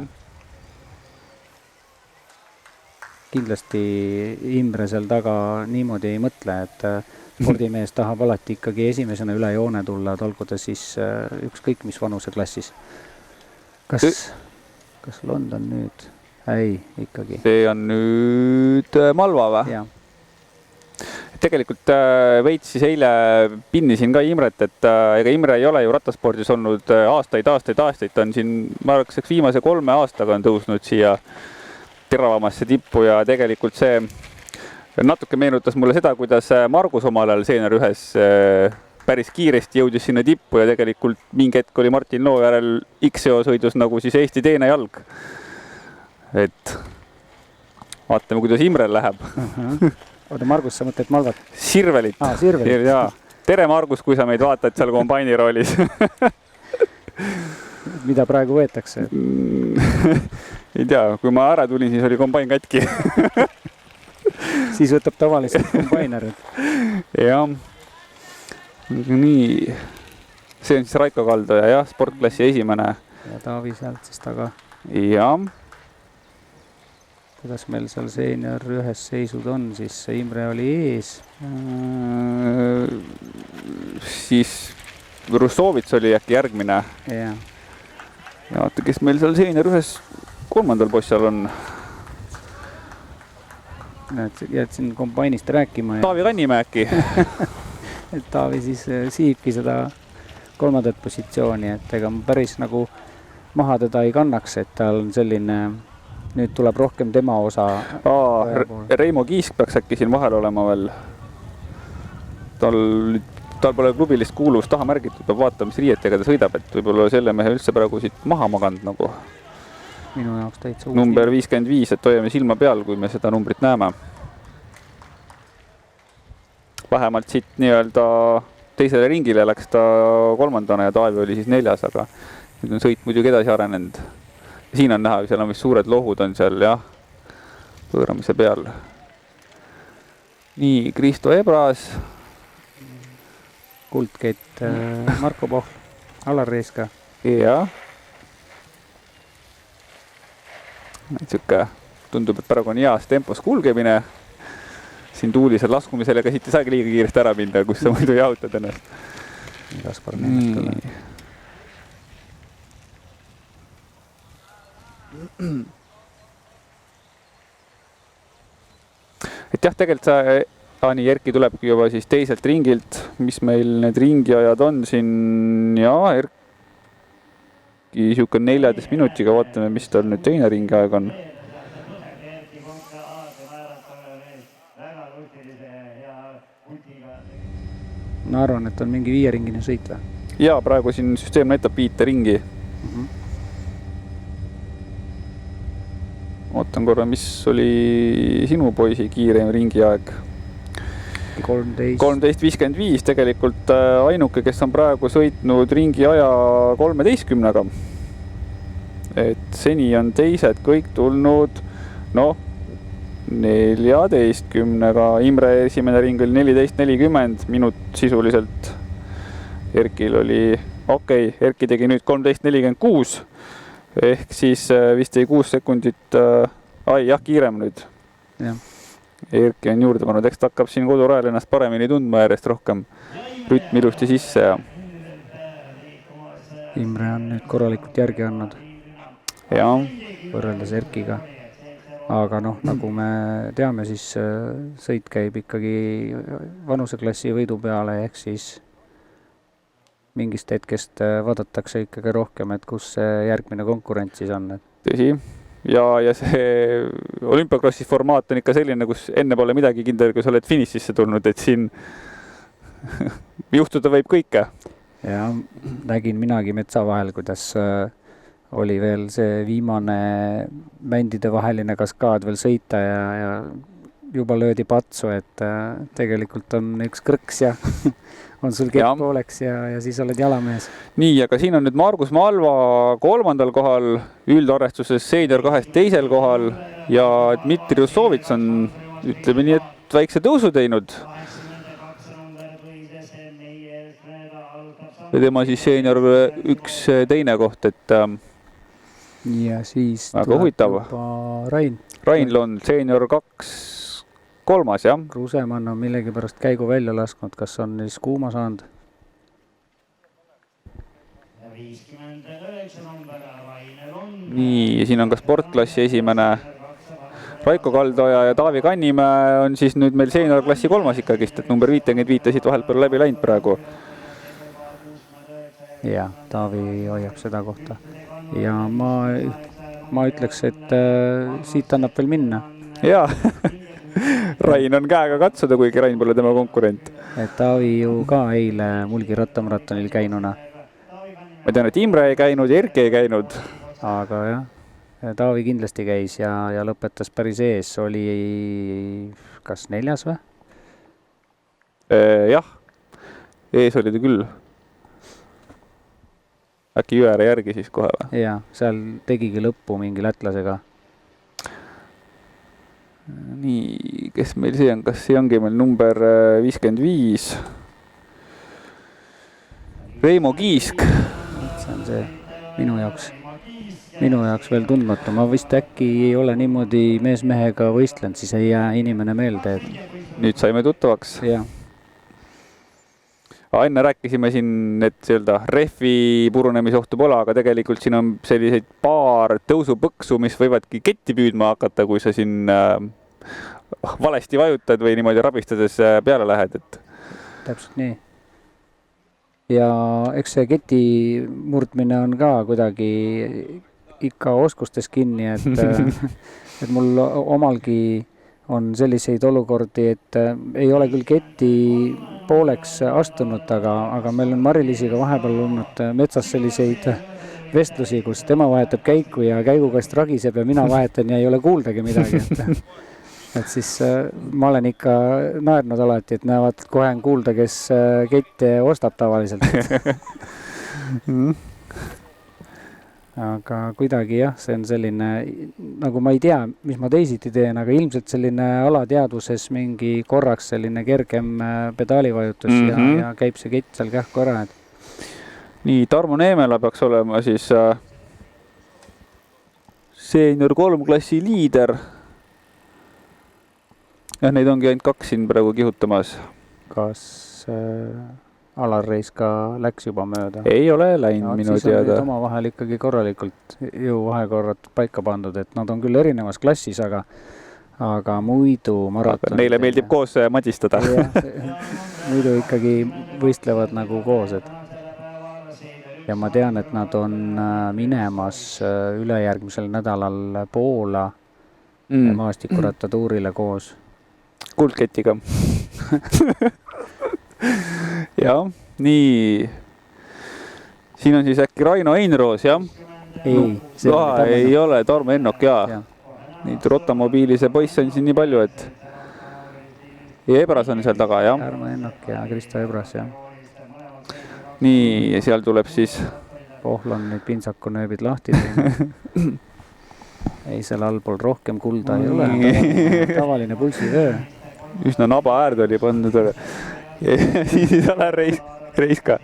Kindlasti Imre seal taga niimoodi ei mõtle, et spordimees tahab alati ikkagi esimesena üle joone tulla, olgu ta siis ükskõik mis vanuseklassis. Kas London nüüd... Ei, ikkagi. See on nüüd Malva või? Ja. Tegelikult veits siis eile pinnisin ka Imret, et ega Imre ei ole ju rattaspordis olnud aastaid. Ta on siin, ma arvaks, viimase 3 aastaga on tõusnud siia teravamasse tippu ja tegelikult see natuke meenutas mulle seda, kuidas Margus omal ajal Senior 1 päris kiiresti jõudis sinna tippu ja tegelikult mingi hetk oli Martin Loo järel XEO sõidus nagu siis Eesti teine jalg. Et vaatame, kuidas Imrel läheb. Oota, Margus, sa mõtled Malvat? Sirvelit. Sirvelit. Ja. Tere, Margus, kui sa meid vaatad seal kombaini roolis. Mida praegu võetakse? Ei tea, kui ma ära tulin, siis oli kombain katki. Siis võtab tavaliselt kombainer. Jah. Nii. See on siis Raiko Kaldoja, jah, sportklassi esimene. Ja Taavi sealt siis taga. Jah. Kuidas meil seal Senior 1 seisud on, siis Imre oli ees. Siis Russovits oli äkki järgmine. Ja vaata, kes meil seal Senior 1 3. possal on. Jääd siin kombainist rääkima. Taavi Kannimäe äkki. Et Taavi siis siibki seda 3. positsiooni, et ega ma päris nagu maha teda ei kannaks, et tal on selline... Nüüd tuleb rohkem tema osa. Reimo Kiisk peaks äkki siin vahel olema veel. Tal pole klubilist kuuluvust taha märgitud, peab vaatama, mis riietega ta sõidab, et võib-olla selle mehe üldse praegu siit maha maganud nagu. Minu jaoks täitsa uus. Number 55, et hoiame silma peal, kui me seda numbrit näeme. Vähemalt siit nii-öelda teisele ringile läks ta 3. ja Taavi oli siis 4, aga nüüd on sõit muidugi edasi arenenud. Siin on näha, seal on vist suured lohud on seal, jah, pööramise peal. Nii, Kristo Ebras. kuldkett Marko Pohl, Alar Reiska. Jah. Siuke tundub, et praegu on heas tempos kulgemine. Siin tuulisel laskumisel ja siit ei saagi liiga kiiresti ära minna, kus sa muidu jahutad ennast. Kaspar Neemistule. Et jah, tegelikult Ani Erki tulebki juba siis teiselt ringilt, mis meil need ringiajad on siin. Ja Erki siuke 14 minutiga, vaatame, mis tal nüüd teine ringiaeg on. Ma arvan, et on mingi 5 ringine sõit või? Ja praegu siin süsteem näitab 5 ringi. Ootan korra, mis oli sinu poisi kiireim ringiaeg? 13.55 tegelikult ainuke, kes on praegu sõitnud ringiaja 13-ga. Et seni on teised kõik tulnud 14-ga. Imre esimene ring oli 14.40 minut sisuliselt. Erkil oli, Erki tegi nüüd 13.46 ehk siis vist ei 6 sekundit, kiirem nüüd. Jah. Erki on juurde pannud, eks ta hakkab siin kodurajal ennast paremini tundma järjest rohkem rütm ilusti sisse ja Imre on nüüd korralikult järgi andnud võrreldes Erkiga. Aga nagu me teame, siis sõit käib ikkagi vanuseklassi võidu peale, ehk siis mingist hetkest vaadatakse ikkagi rohkem, et kus see järgmine konkurent siis on. Tõsi. Ja see olümpiakrossi formaat on ikka selline, kus enne pole midagi kindel, kui sa oled finišisse tulnud, et siin juhtuda võib kõike. Ja nägin minagi metsa vahel, kuidas oli veel see viimane mändide vaheline kaskaad veel sõita ja juba löödi patsu, et tegelikult on üks krõks ja on sul kett pooleks ja siis oled jalamees. Nii, aga siin on nüüd Margus Malva 3. kohal, üldarvestuses Seenior 2 teisel kohal ja Dmitri Ussovits on, ütleme nii, et väikse tõusu teinud. Ja tema siis Seenior 1 teine koht, et ja siis väga huvitav. Rain Lond, Seenior 2 3, jah? Krusemann on millegipärast käigu välja lasknud, kas on siis kuuma saanud? Nii, siin on ka sportklassi esimene Raiko Kaldoja ja Taavi Kannimäe on siis nüüd meil seenior klassi 3 ikkagist, et number 55 siit vahelt peale läbi läinud praegu. Ja, Taavi hoiab seda kohta. Ja ma ütleks, et siit annab veel minna. Jaa. Rain on käega katsuda, kuigi Rain pole tema konkurent. Et Taavi ju ka eile Mulgi rattamaratonil käinuna. Ma tean, et Imre ei käinud ja Erki ei käinud. Aga jah, Taavi kindlasti käis ja lõpetas päris ees. Oli kas 4. või? Jah, ees oli ta küll. Äkki Jüere järgi siis kohe või? Jaa, seal tegigi lõppu mingi lätlasega. Nii, kes meil see on? Kas see ongi meil number 55? Reimo Kiisk. See on see minu jaoks veel tundmatu. Ma vist äkki ei ole niimoodi mees-mehega võistlenud, siis ei jää inimene meelde. Et... Nüüd saime tuttavaks. Jah. Enne rääkisime siin, et rehvi purunemisohtu pole, aga tegelikult siin on selliseid paar tõusupõksu, mis võivadki ketti püüdma hakata, kui sa siin valesti vajutad või niimoodi rabistades peale lähed. Et... Täpselt nii. Ja eks see keti murdmine on ka kuidagi ikka oskustes kinni, et mul omalgi on selliseid olukordi, et ei ole küll keti pooleks astunud, aga meil on Mari-Liisiga vahepeal olnud metsas selliseid vestlusi, kus tema vahetab käiku ja käigukast ragiseb ja mina vahetan ja ei ole kuuldagi midagi. Et siis ma olen ikka naernud alati, et näevad kohe on kuulda, kes kette ostab tavaliselt. aga kuidagi jah, see on selline, nagu ma ei tea, mis ma teisiti teen, aga ilmselt selline alateadvuses mingi korraks selline kergem pedaalivajutus ja käib see kett seal kähku ära. Nii, Tarmo Neemela peaks olema siis seenior 3 klassi liider. Ja neid ongi ainult 2 siin praegu kihutamas. Kas Alar Reis ka läks juba mööda? Ei ole läinud minu teada. Siis on oma vahel ikkagi korralikult jõuvahekorrad paika pandud, et nad on küll erinevas klassis, aga muidu maraton. Neile meeldib koos madistada. Muidu ikkagi võistlevad nagu koos. Ja ma tean, et nad on minemas ülejärgmisel nädalal Poola maastikuratatuurile koos. Kuldketiga. Jah, nii. Siin on siis äkki Raino Einroos, jah? Ei ole, Tarmo Ennok, jaa. Nii, Rotamobiilise poiss on siin nii palju, et ja Ebras on seal taga, jah? Tarmo Ennok ja Kristo Ebras, jah. Nii, ja seal tuleb siis Pohlan nüüd pintsakunööbid lahti teinud. Ei, seal allpool rohkem kulda ei ole. Tavaline pulsivöö. Üsna naba äärd oli pandud. Ja siis Alar Reis ka.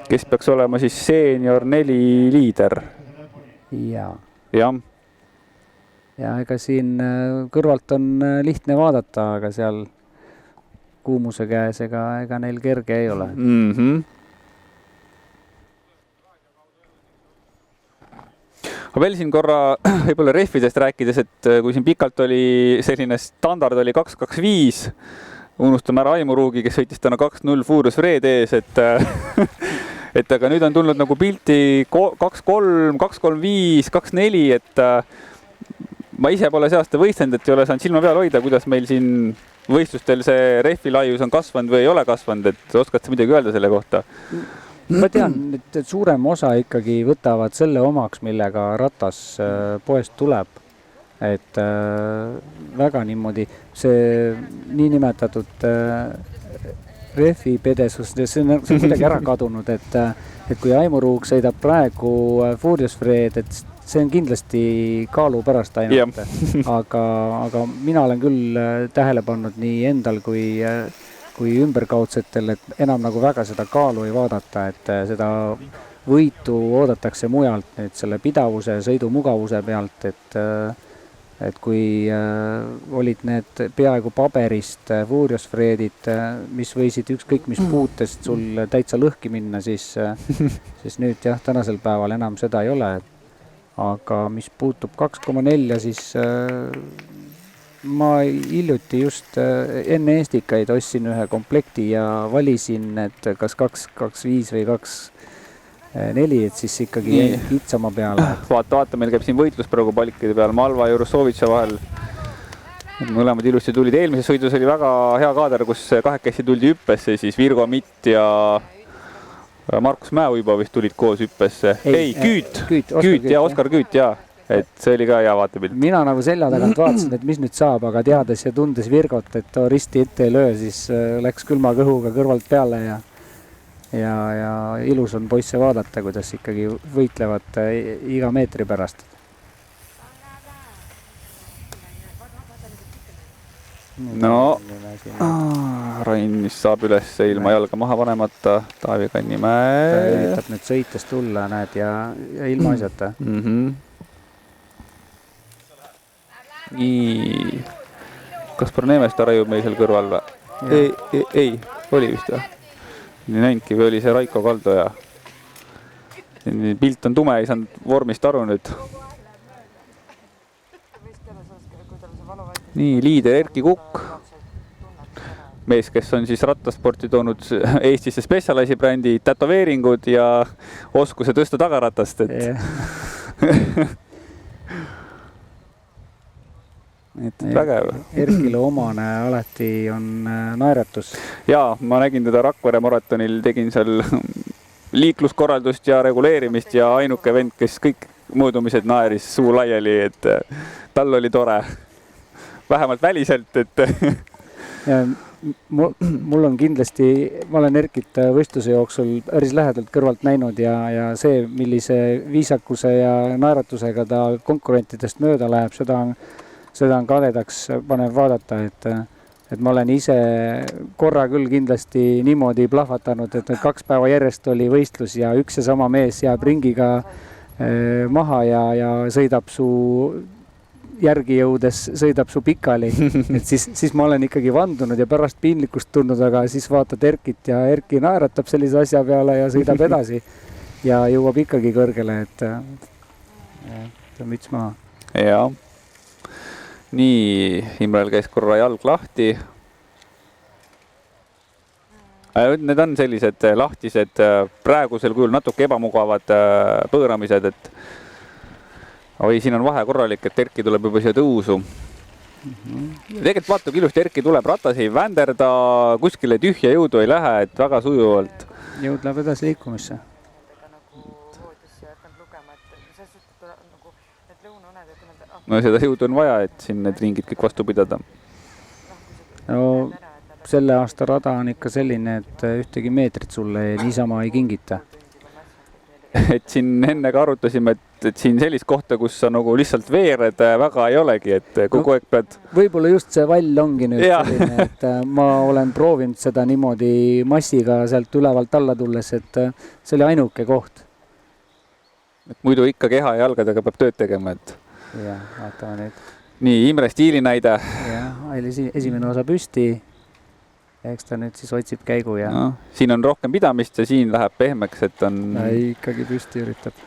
Kes peaks olema siis seenior 4 liider? Jaa. Jah. Ja ega siin kõrvalt on lihtne vaadata, aga seal kuumuse käes ega neil kerge ei ole. Veel siin korra võib-olla rehvidest rääkides, et kui siin pikalt oli selline standard oli 2.25, unustame ära Aimo Ruugi, kes võitis täna 2.0 Furious Fred ees, et aga nüüd on tulnud nagu pilti 2.3, 2.35, 2.4, et ma ise pole see aasta võistlenud, et ei ole saanud silma peal hoida, kuidas meil siin võistlustel see rehvi laius on kasvanud või ei ole kasvanud, et oskad sa midagi öelda selle kohta? Ma tean, et suurem osa ikkagi võtavad selle omaks, millega ratas poest tuleb. Et väga niimoodi see niinimetatud rehvi pedesus, see on kuidagi ära kadunud, et kui Aimo Ruug sõidab praegu Furious Fred, et see on kindlasti kaalu pärast ainult, aga mina olen küll tähele pannud nii endal kui ümberkaudsetel, et enam nagu väga seda kaalu ei vaadata, et seda võitu oodatakse mujalt nüüd selle pidavuse ja sõidumugavuse pealt, et kui olid need peaaegu paberist Furious Fredid, mis võisid ükskõik mis puutest sul täitsa lõhki minna, siis nüüd jah, tänasel päeval enam seda ei ole. Aga mis puutub 2.4, siis ma hiljuti just enne Eestikaid ostsin ühe komplekti ja valisin, et kas 2.25 või 2.4, et siis ikkagi jäi kitsama peale. Vaata, meil käib siin võitlus praegu palikide peal Malva ja Jurossovitša vahel. Mõlemad ilusti tulid. Eelmises sõidus oli väga hea kaader, kus kahekesi tuldi hüppesse, siis Virgo Mitt ja Markus Mäeuiba vist tulid koos hüppesse. Küüt ja Oskar Küüt, jaa. Et see oli ka hea vaatepilt. Mina nagu selja tagant vaatasin, et mis nüüd saab, aga teades ja tundes Virgot, et risti ette ei löö, siis läks külma kõhuga kõrvalt peale ja ilus on poisse vaadata, kuidas ikkagi võitlevad iga meetri pärast. No, Rain saab üles ilma jalga maha panemata, Taavi Kannimäe. Ta üritab nüüd sõites tulla, näed, ja ilma asjata. Nii, Kaspar Neemesta raiub meil seal kõrval või? Ei, oli vist või? Nii näinudki, või oli see Raiko Kaldo ja pilt on tume, ei saanud vormist aru nüüd. Nii, liider Erki Kukk, mees, kes on siis rattasporti toonud Eestisse Specialized brändi tätoveeringud ja oskuse tõsta tagaratast, et vägev. Erkile omane alati on naeratus. Jaa, ma nägin teda Rakvere maratonil, tegin seal liikluskorraldust ja reguleerimist ja ainuke vend, kes kõik mõõdumised naeris suu laiali, et tal oli tore. Vähemalt väliselt, et mul on kindlasti, ma olen Erkit võistluse jooksul päris lähedalt kõrvalt näinud ja see, millise viisakuse ja naeratusega ta konkurentidest mööda läheb, seda on kadedaks panev vaadata, et ma olen ise korra küll kindlasti niimoodi plahvatanud, et 2 päeva järjest oli võistlus ja üks ja sama mees jääb ringiga maha ja sõidab su järgi jõudes, sõidab su pikali, et siis ma olen ikkagi vandunud ja pärast piinlikkust tundnud, aga siis vaatad Erkit ja Erki naeratab sellise asja peale ja sõidab edasi ja jõuab ikkagi kõrgele, et müts maha. Jaa. Nii, Imrel käis korra jalg lahti. Need on sellised lahtised, praegusel kujul natuke ebamugavad pööramised, et siin on vahe korralik, et Erki tuleb juba siia tõusu. Tegelikult vaata, kui ilusti Erki tuleb, ratas ei vänderda, kuskile tühja jõudu ei lähe, et väga sujuvalt. Jõud läheb edasi liikumisse. No seda jõudu on vaja, et siin need ringid kõik vastu pidada. No selle aasta rada on ikka selline, et ühtegi meetrit sulle niisama ei kingita. Et siin enne ka arutasime, et siin sellist kohta, kus sa nagu lihtsalt veered väga ei olegi, et kogu aeg pead... Võib-olla just see vall ongi nüüd selline, et ma olen proovinud seda niimoodi massiga sealt ülevalt alla tulles, et see oli ainuke koht. Et muidu ikka keha ja jalgadega peab tööd tegema, et... Jah, vaatame nüüd. Nii, Imre stiili näide. Jah, esimene osa püsti. Eks ta nüüd siis otsib käigu ja... No, siin on rohkem pidamist ja siin läheb pehmeks, et on... Ei, ikkagi püsti üritab.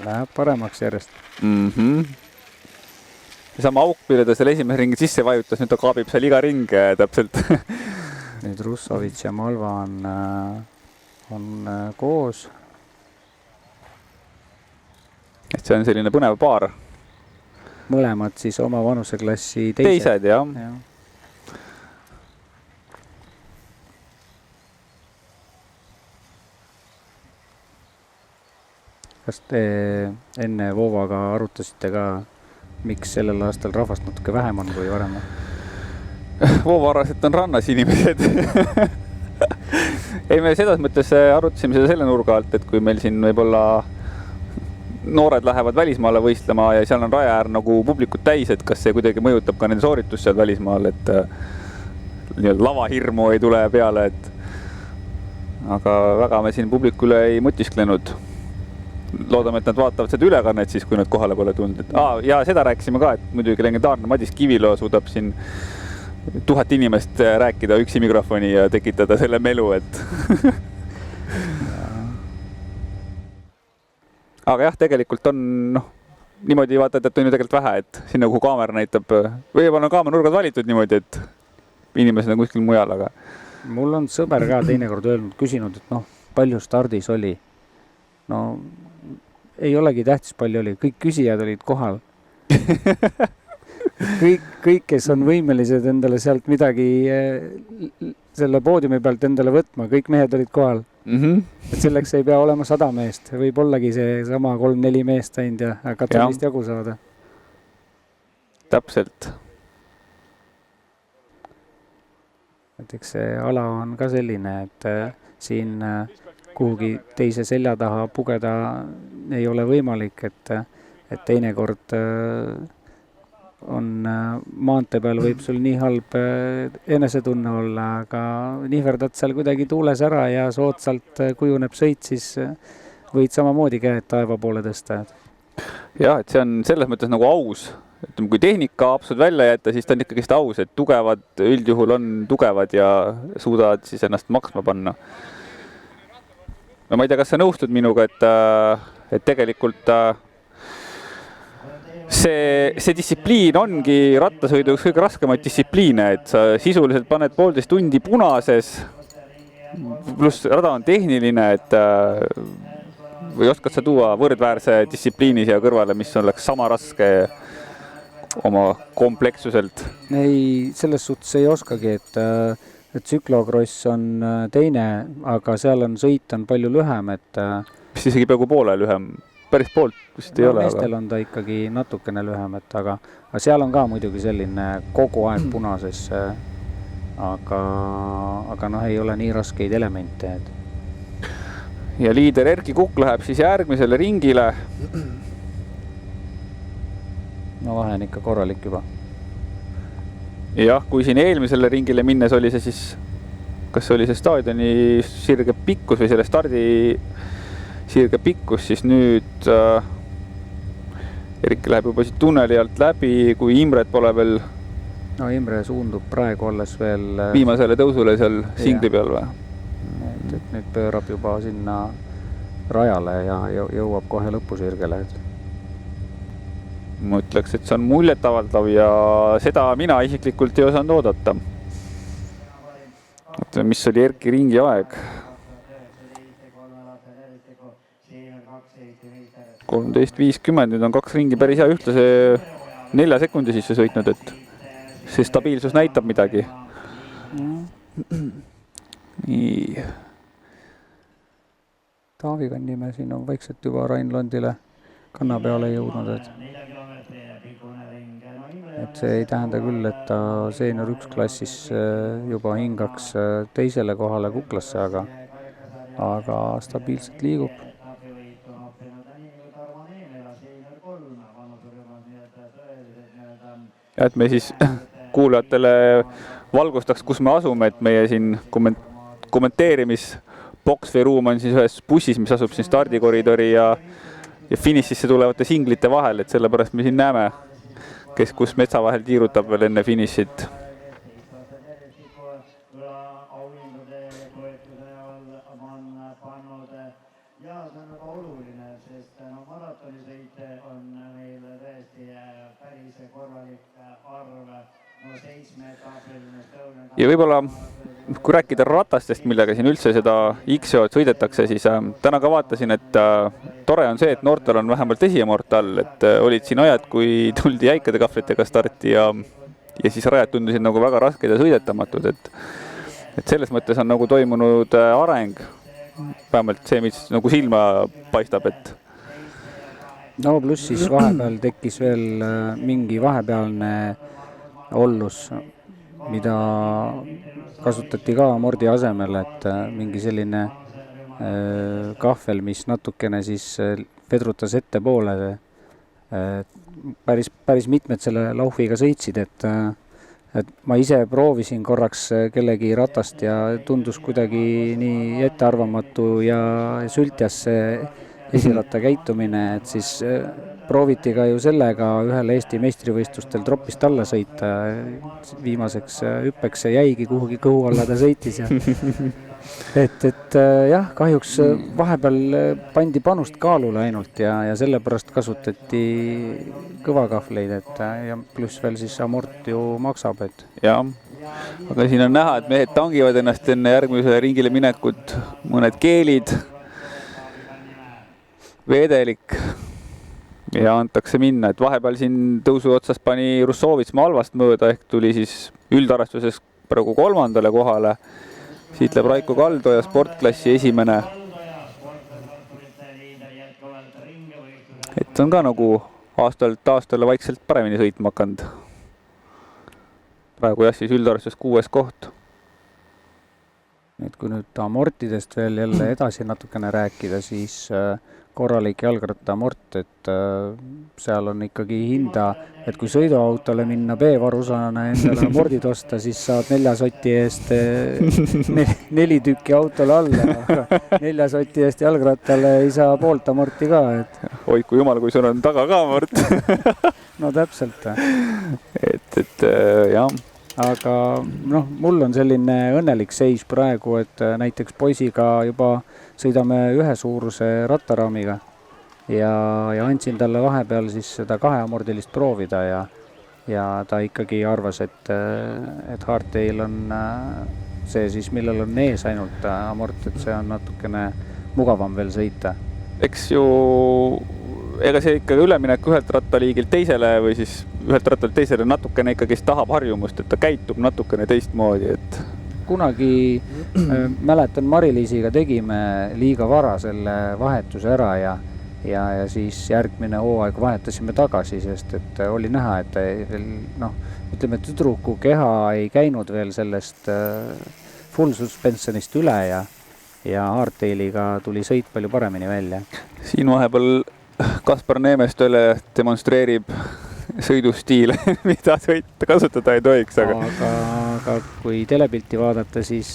Läheb paremaks järjest. Sama auk, mille ta selle esimese ringi sisse vajutas, nüüd ta kaabib seal iga ring täpselt. Nüüd Russovitš ja Malva on koos. Et see on selline põnev paar. Mõlemad siis oma vanuseklassi teised, jah. Kas te enne Vovaga arutasite ka, miks sellel aastal rahvast natuke vähem on kui varem? Voova arvas, et on rannas inimesed. Ei, me selles mõttes arutasime seda selle nurga alt, et kui meil siin võib-olla noored lähevad välismaale võistlema ja seal on raja äär nagu publikut täis, et kas see kuidagi mõjutab ka nende sooritus seal välismaal, et lavahirmu ei tule peale, et aga väga me siin publikule ei mõtisklenud. Loodame, et nad vaatavad seda ülekannet siis, kui nad kohale pole tulnud. Ja seda rääkisime ka, et muidugi legendaarne Madis Kiviloo suudab siin 1000 inimest rääkida üksi mikrofoni ja tekitada selle melu, et aga jah, tegelikult on niimoodi vaatad, et on ju tegelikult vähe, et sinna, kuhu kaamera näitab, võib-olla on kaameranurgad valitud niimoodi, et inimesed on kuskil mujal, aga... Mul on sõber ka teinekord küsinud, et palju stardis oli. No ei olegi tähtis, palju oli. Kõik küsijad olid kohal. kõik, kes on võimelised endale sealt midagi selle poodiumi pealt endale võtma, kõik mehed olid kohal. Et selleks ei pea olema 100 meest, võib ollagi see sama 3-4 meest teinud ja katsume vist jagu saada. Täpselt. Näiteks see ala on ka selline, et siin kuhugi teise selja taha pugeda ei ole võimalik, et teinekord on maantee peal võib sul nii halb enesetunne olla, aga nihverdad seal kuidagi tuules ära ja soodsalt kujuneb sõit, siis võid samamoodi käed taeva poole tõsta. Jah, et see on selles mõttes nagu aus. Ütleme, kui tehnika apsud välja jätta, siis ta on ikkagi aus, et tugevad üldjuhul on tugevad ja suudavad siis ennast maksma panna. No ma ei tea, kas sa nõustud minuga, et tegelikult see distsipliin ongi rattasõidu üks kõige raskemaid distsipliine, et sa sisuliselt paned 1,5 tundi punases, pluss rada on tehniline, et või oskad sa tuua võrdväärse distsipliini siia kõrvale, mis oleks sama raske oma komplekssuselt? Ei, selles suhtes ei oskagi, et tsüklokross on teine, aga seal on sõit on palju lühem, et... Mis isegi peaaegu poole lühem? päris poolt vist ei ole. Meestel on ta ikkagi natukene lühem, et aga seal on ka muidugi selline kogu aeg punases, aga noh, ei ole nii raskeid elemente. Ja liider Erki Kukk läheb siis järgmisele ringile. No vahe on ikka korralik juba. Jah, kui siin eelmisele ringile minnes oli see siis, kas oli see staadioni sirge pikkus või selle stardi sirge pikkus, siis nüüd Erki läheb juba siit tunneli alt läbi, kui Imret pole veel. No Imre suundub praegu alles veel viimasele tõusule seal singli peal või? Et nüüd pöörab juba sinna rajale ja jõuab kohe lõpusirgele. Ma ütleks, et see on muljetavaldav ja seda mina isiklikult ei osanud oodata. Mis oli Erki ringi aeg? 13.50, nüüd on 2 ringi päris hea ühtlase 4 sekundi sisse sõitnud, et see stabiilsus näitab midagi. Nii. Taavi Kannimäe siin on vaikselt juba Rain Londile kanna peale jõudnud, et see ei tähenda küll, et ta seenior 1 klassis juba hingaks teisele kohale Kuklasse, aga stabiilselt liigub. Et me siis kuulajatele valgustaks, kus me asume, et meie siin kommenteerimisboks või ruum on siis ühes bussis, mis asub siin stardikoridori ja finišisse tulevate singlite vahel, et sellepärast me siin näeme, kes kus metsa vahel tiirutab veel enne finišit. Ja võib-olla, kui rääkida ratastest, millega siin üldse seda X-jood sõidetakse, siis täna ka vaatasin, et tore on see, et noortel on vähemalt esiamort all, et olid siin ajad, kui tuldi jäikade kahvlitega starti ja siis rajad tundusid nagu väga rasked ja sõidetamatud, et selles mõttes on nagu toimunud areng, vähemalt see, mis nagu silma paistab, et no pluss siis vahepeal tekkis veel mingi vahepealne ollus, mida kasutati ka amordi asemel, et mingi selline kahvel, mis natukene siis vedrutas ettepoole. Päris mitmed selle laufiga sõitsid, et ma ise proovisin korraks kellegi ratast ja tundus kuidagi nii ettearvamatu ja sültjas see esiratta käitumine, et siis prooviti ka ju sellega ühel Eesti meistrivõistlustel tropist alla sõita. Viimaseks hüppeks jäigi kuhugi kõhu alla ta sõitis. Et jah, kahjuks vahepeal pandi panust kaalule ainult ja sellepärast kasutati kõvakahvleid, ja pluss veel siis amort ju maksab. Jah, aga siin on näha, et mehed tangivad ennast enne järgmisele ringile minekut, mõned keelid, vedelik ja antakse minna, et vahepeal siin tõusu otsas pani Russovits Malvast mööda, ehk tuli siis üldarvestuses praegu 3. kohale. Siit läheb Raiko Kaldo ja sportklassi esimene. Et on ka nagu aastale vaikselt paremini sõitma hakanud. Praegu jah, siis üldarvestus 6. koht. Kui nüüd amortidest veel jälle edasi natukene rääkida, siis korralik jalgratta amort, et seal on ikkagi hinda, et kui sõiduautole minna B-varusana endale amordid osta, siis saad 4 soti eest 4 tükki autole alla, 4 soti eest jalgrattale ei saa poolt amorti ka. Hoidku jumal, kui sul on taga ka amort. No täpselt. Et jah. Aga mul on selline õnnelik seis praegu, et näiteks poisiga juba sõidame ühe suuruse rattaraamiga ja andsin talle vahepeal siis seda 2-amordilist proovida ja ta ikkagi arvas, et hardtail on see siis, millel on ees ainult amort, et see on natukene mugavam veel sõita. Eks ju, ega see ikkagi üleminek ühelt rattaliigilt teisele või siis ühelt rattalt teisele natukene ikkagi tahab harjumust, et ta käitub natukene teistmoodi, et kunagi mäletan, Mari-Liisiga tegime liiga vara selle vahetuse ära ja siis järgmine hooaeg vahetasime tagasi, sest et oli näha, et ta veel ütleme, tüdruku keha ei käinud veel sellest full suspensionist üle ja hardtailiga tuli sõit palju paremini välja. Siin vahepeal Kaspar Neemestööle demonstreerib sõidustiil, mida sõita kasutada ei tohiks. Aga kui telepilti vaadata, siis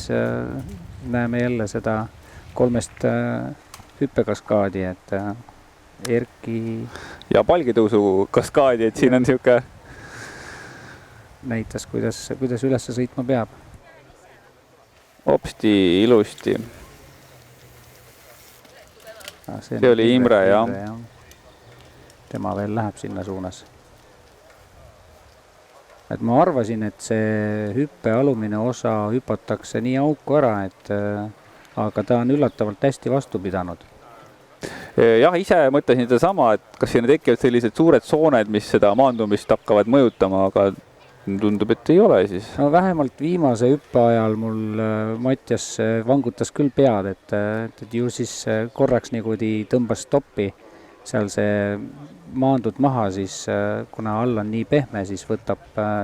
näeme jälle seda 3 hüppekaskaadi, et Erki ja palgitõusu kaskaadi, et siin on siuke näitas, kuidas üles sõitma peab. Hopsti ilusti. See oli Imre, jah. Tema veel läheb sinna suunas. Et ma arvasin, et see hüppe alumine osa hüpatakse nii auku ära, aga ta on üllatavalt hästi vastu pidanud. Jah, ise mõtlesin seda sama, et kas siin tekivad sellised suured sooned, mis seda maandumist hakkavad mõjutama, aga tundub, et ei ole siis. No vähemalt viimase hüppe ajal mul Mattias vangutas küll pead, et ju siis korraks niimoodi tõmbas stoppi, seal see maandud maha, siis kuna all on nii pehme, siis võtab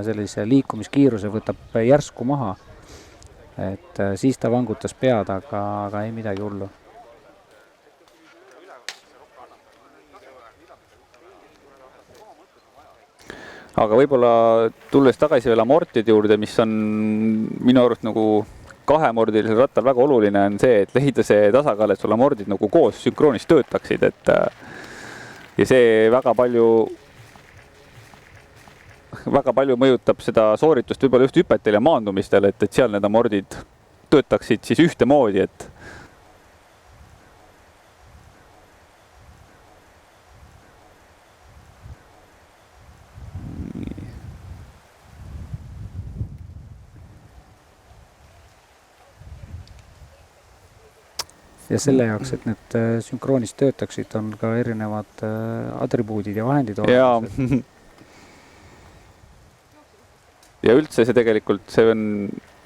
sellise liikumiskiiruse, võtab järsku maha. Et siis ta vangutas pead, aga ei midagi hullu. Aga võib-olla tulles tagasi veel amortide juurde, mis on minu arust nagu kahemordilisel rattal väga oluline, on see, et leida see tasakaal, et sul amordid nagu koos sünkroonis töötaksid, ja see väga palju mõjutab seda sooritust võib-olla just hüpetel ja maandumistel, et seal need amordid töötaksid siis ühtemoodi, et ja selle jaoks, et need sünkroonis töötaksid, on ka erinevad atribuudid ja vahendid olemas. Ja üldse see tegelikult, see on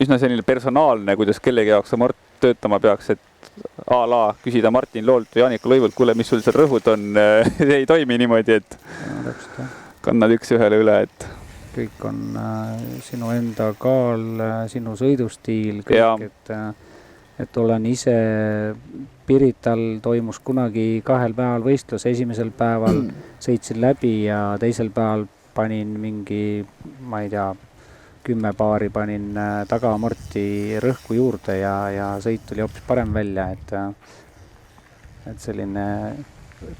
üsna selline personaalne, kuidas kellegi jaoks amort töötama peaks, et a la küsida Martin Loolt või Jaanika Lõivult, kuule, mis sul seal rõhud on, see ei toimi niimoodi, et kannad üks ühele üle, et kõik on sinu enda kaal, sinu sõidustiil, kõik, et olen ise Pirital toimus kunagi 2 päeval võistlus, esimesel päeval sõitsin läbi ja teisel päeval panin mingi, ma ei tea, 10 paari panin tagaamorti rõhku juurde ja sõit tuli hoopis parem välja, et selline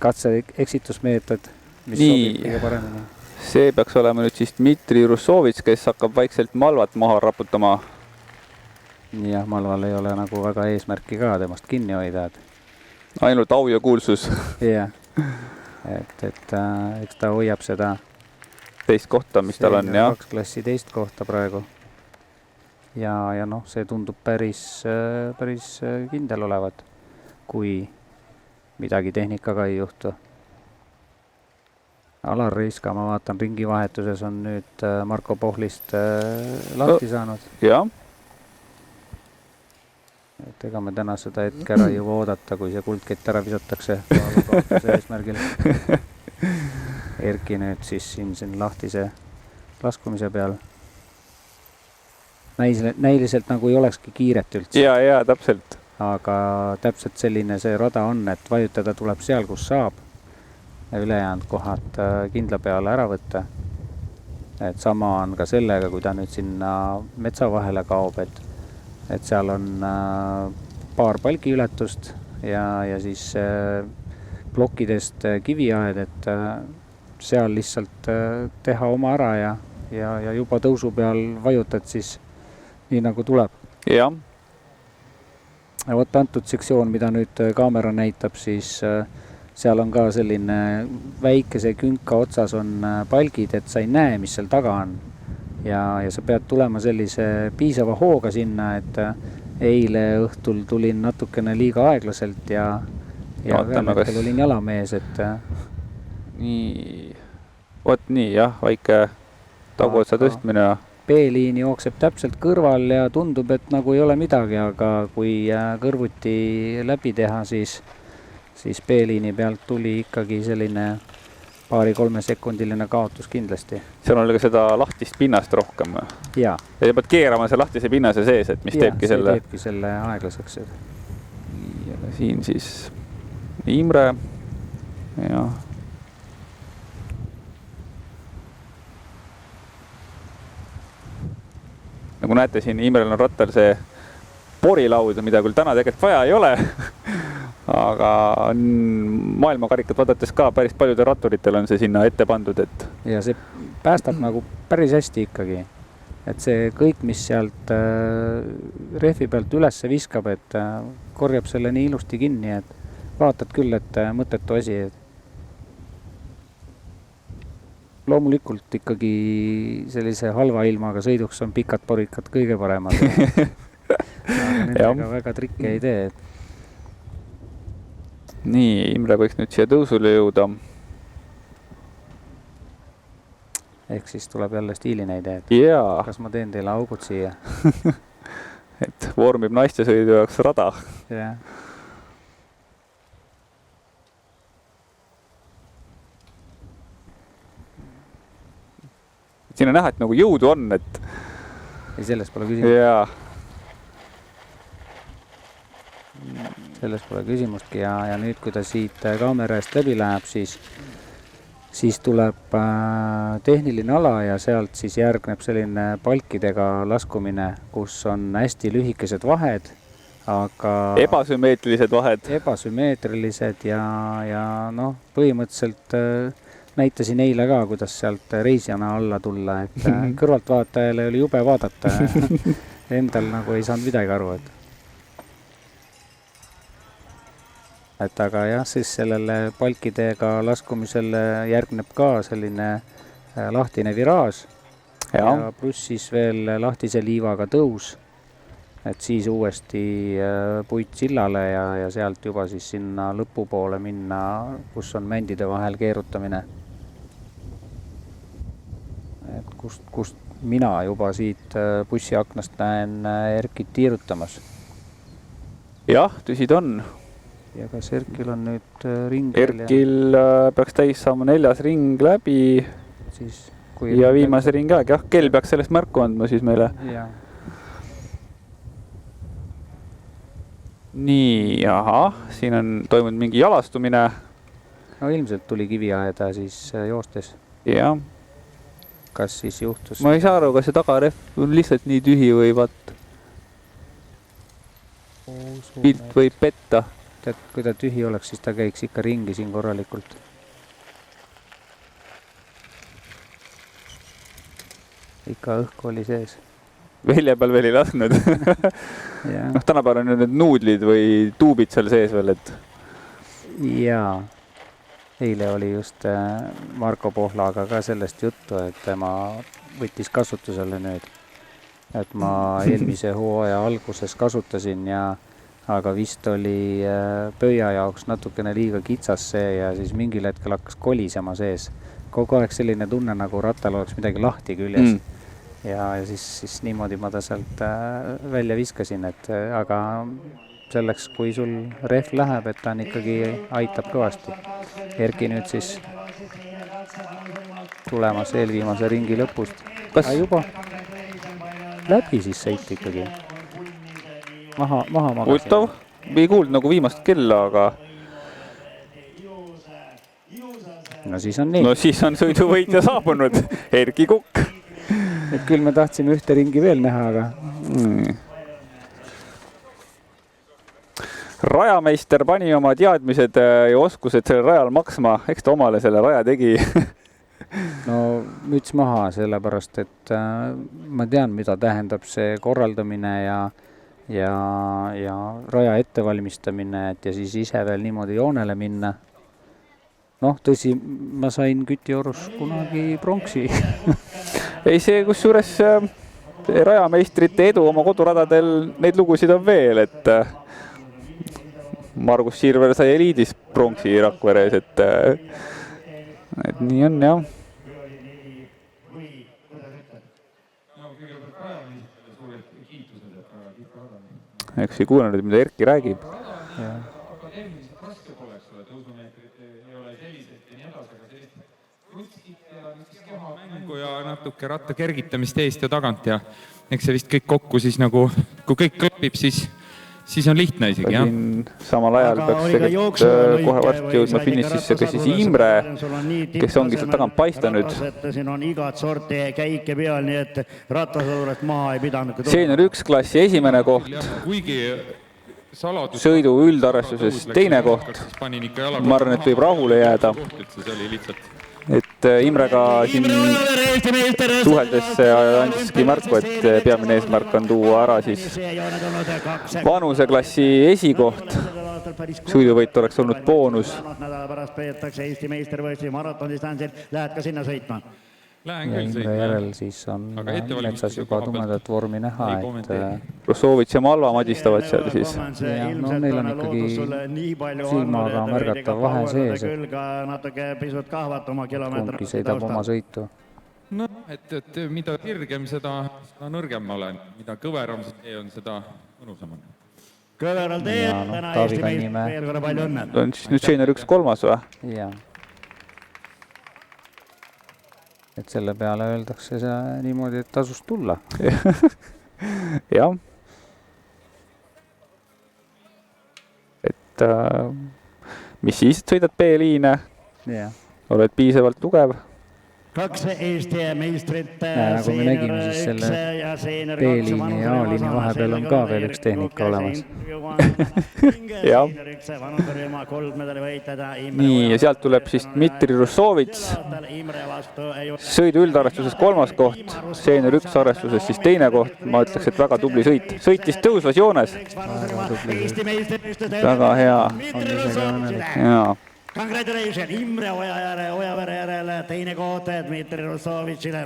katse-eksitusmeetod, mis sobib kõige paremini. See peaks olema nüüd siis Dmitri Russovits, kes hakkab vaikselt Malvat maha raputama. Jah, Malval ei ole nagu väga eesmärki ka temast kinni hoida. Ainult au ja kuulsus. Jah, et eks ta hoiab seda teist kohta, mis tal on, jah. 2 klassi teist kohta praegu. Ja see tundub päris kindel olevat, kui midagi tehnikaga ei juhtu. Alar Reiska, ma vaatan, ringivahetuses on nüüd Marko Pohlist lahti saanud. Jah. Et ega me täna seda hetke ära ei jõua oodata, kui see kuldkett ära visatakse kaalukaotuse eesmärgil. Erki nüüd siis siin lahtise laskumise peal. Näiliselt nagu ei olekski kiiret üldse. Ja, täpselt. Aga täpselt selline see rada on, et vajutada tuleb seal, kus saab. Ülejäänud kohad kindla peale ära võtta. Et sama on ka sellega, kui ta nüüd sinna metsa vahele kaob, et seal on paar palgiületust ja siis plokkidest kiviaed, et seal lihtsalt teha oma ära ja juba tõusu peal vajutad siis nii nagu tuleb. Jah. Ja võtta antud sektsioon, mida nüüd kaamera näitab, siis seal on ka selline väikese künka otsas on palgid, et sa ei näe, mis seal taga on. Ja sa pead tulema sellise piisava hooga sinna, et eile õhtul tulin natukene liiga aeglaselt ja veel olin jalamees, et nii, võt nii, jah, väike taguotsa tõstmine. B-liin jookseb täpselt kõrval ja tundub, et nagu ei ole midagi, aga kui kõrvuti läbi teha, siis siis B-liini pealt tuli ikkagi selline 2-3 sekundiline kaotus kindlasti. seal on ka seda lahtist pinnast rohkem. Ja sa pead keerama see lahtise pinnase sees, et mis teebki selle aeglaseks. Ja siin siis Imre ja nagu näete, siin Imrel on rattal see porilaud, mida küll täna tegelikult vaja ei ole, aga maailmakarikat vaadates ka päris paljudel ratturitel on see sinna ette pandud, et ja see päästab nagu päris hästi ikkagi, et see kõik, mis sealt rehvi pealt ülesse viskab, et korjab selle nii ilusti kinni, et vaatad küll, et mõttetu asi. Loomulikult ikkagi sellise halva ilmaga sõiduks on pikad porikad kõige paremad. Aga nendega väga trikke ei tee. Nii, Imre võiks nüüd siia tõusule jõuda. Ehk siis tuleb jälle stiiline idee. Jaa. Kas ma teen teile augud siia? Et vormib naiste sõidu jaoks rada. Jah. Siin on näha, et nagu jõudu on, et ja selles pole küsimust. Jaa. Selles pole küsimustki ja nüüd, kui ta siit kaamera eest läbi läheb, siis tuleb tehniline ala ja sealt siis järgneb selline palkidega laskumine, kus on hästi lühikesed vahed, aga ebasümmeetrilised vahed. Ebasümmeetrilised ja noh, põhimõtteliselt näitasin eile ka, kuidas sealt reisijana alla tulla, et kõrvaltvaatajale oli jube vaadata. Endal nagu ei saanud midagi aru, et aga jah, siis sellele palkidega laskumisele järgneb ka selline lahtine viraaž ja pluss siis veel lahtise liivaga tõus, et siis uuesti puit sillale ja sealt juba siis sinna lõpupoole minna, kus on mändide vahel keerutamine. Et kust mina juba siit bussiaknast näen Erkit tiirutamas. Jah, tõsid on. Ja kas Erkil on nüüd ring? Erkil peaks täis saama 4. ring läbi siis, ja viimase ring aeg. Jah, kell peaks sellest märku andma siis meile. Ja. Nii, aha, siin on toimunud mingi jalastumine. No ilmselt tuli kiviaeda siis joostes. Jah. Kas siis juhtus? Ma ei saa aru, kas see tagarehv on lihtsalt nii tühi või vaat pilt võib petta. Tead, kui ta tühi oleks, siis ta käiks ikka ringi siin korralikult. Ikka õhku oli sees. Velja peal veel ei lasknud. No, tänapäeval on need nuudlid või tuubid seal sees veel, et jaa. Eile oli just Marko Pohlaga ka sellest juttu, et tema võttis kasutusele nüüd. Et ma eelmise hooaja alguses kasutasin aga vist oli pöia jaoks natukene liiga kitsas see ja siis mingil hetkel hakkas kolisema sees. Kogu aeg selline tunne, nagu rattal oleks midagi lahti küljes. Ja siis niimoodi ma ta sealt välja viskasin, aga selleks, kui sul rehv läheb, et ta on ikkagi aitab kõvasti. Erki nüüd siis tulemas eelviimase ringi lõpust. Kas juba läbi siis sõit ikkagi. Maha magasin. Huvitav, ei kuulnud nagu viimast kella, aga no siis on nii. No siis on sõiduvõitja saabunud, Erki Kukk. Et küll me tahtsime ühte ringi veel näha, aga Rajameister pani oma teadmised ja oskused sellel rajal maksma, eks ta omale selle raja tegi. No müts maha, sellepärast, et ma tean, mida tähendab see korraldamine ja raja ettevalmistamine, et ja siis ise veel niimoodi joonele minna. Noh, tõsi, ma sain Kütiorus kunagi pronksi. Ei, see kusjuures rajameistrite edu oma koduradadel, neid lugusid on veel, et Margus Sirver sai eliidis pronksi Rakveres, et nii on, jah. Eks ei kuulanud, mida Erki räägib. mängu ja natuke ratta kergitamist eest ja tagant ja eks see vist kõik kokku siis nagu, kui kõik klapib, siis on lihtne isegi, jah. Samal ajal peaks tegelikult kohe varsti jõudma finišisse ka siis Imre, kes ongi seal tagant paistanud. Siin on igat sorti käike peal, nii et rattasurest maha ei pidanud. Senior 1 klassi esimene koht, sõidu üldarvestuses teine koht. Ma arvan, et võib rahule jääda. Et Imrega siin suheldes andiski märku, et peamine eesmärk on tuua ära siis vanuseklassi esikoht. Sõiduvõit oleks olnud boonus. Nädala pärast peetakse Eesti meistervõistlusi maratondistansil. Lähed ka sinna sõitma? Ja Imre järel siis on metsas juba tumedat vormi näha, et Krusovitš ja Malva madistavad seal siis. Ja, no neil on ikkagi silmaga märgatav vahe sees, et kumbki sõidab oma sõitu. No, et mida kirgem, seda nõrgem ma olen. Mida kõveram see on, seda mõnusam on. Kõveral teed, täna Eesti meist palju õnne. On siis nüüd Senior 1 kolmas või? Jaa. Et selle peale öeldakse see niimoodi, et tasus tulla. Jah. Et mis siis, et sõidad B-liine, oled piisavalt tugev. 2 Eesti meistrit. Nagu me nägime, siis selle B-liini ja A-liini vahepeal on ka veel üks tehnika olemas. Jah. Nii, ja sealt tuleb siis Dmitri Russovits. Sõidu üldarvestuses kolmas koht, Senior 1 arvestuses siis teine koht. Ma ütleks, et väga tubli sõit. Sõitis tõusvas joones. Väga hea. Jaa. Congratulations, Imre Ojavere järele, teine koht Dmitri Russovitšile.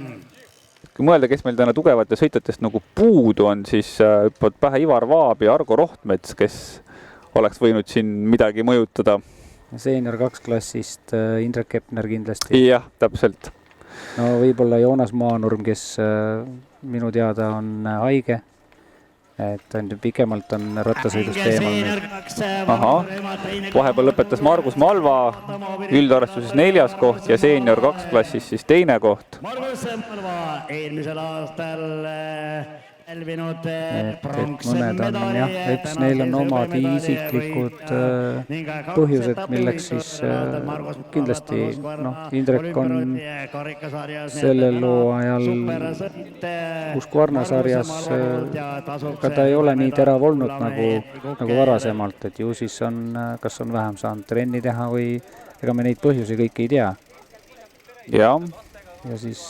Kui mõelda, kes meil täna tugevate sõitjatest nagu puudu on, siis hüppavad pähe Ivar Vaab ja Argo Rohtmets, kes oleks võinud siin midagi mõjutada. Senior 2 klassist Indrek Kepner kindlasti. Jah, täpselt. No võib-olla Joonas Maanurm, kes minu teada on haige. Et pikemalt on rattasõidust eemal. Aha, vahepeal lõpetas Margus Malva üldarvestuses 4. koht ja Senior 2 klassis siis teine koht. Margus Malva eelmisel aastal elvinud et mõned on jah, eks neil on omad isiklikud põhjused, milleks siis kindlasti Indrek on sellel loo ajal Husqvarna sarjas, ka ta ei ole nii terav olnud nagu varasemalt, et ju siis on, kas on vähem saanud trenni teha või ega me neid põhjusi kõiki ei tea. Ja siis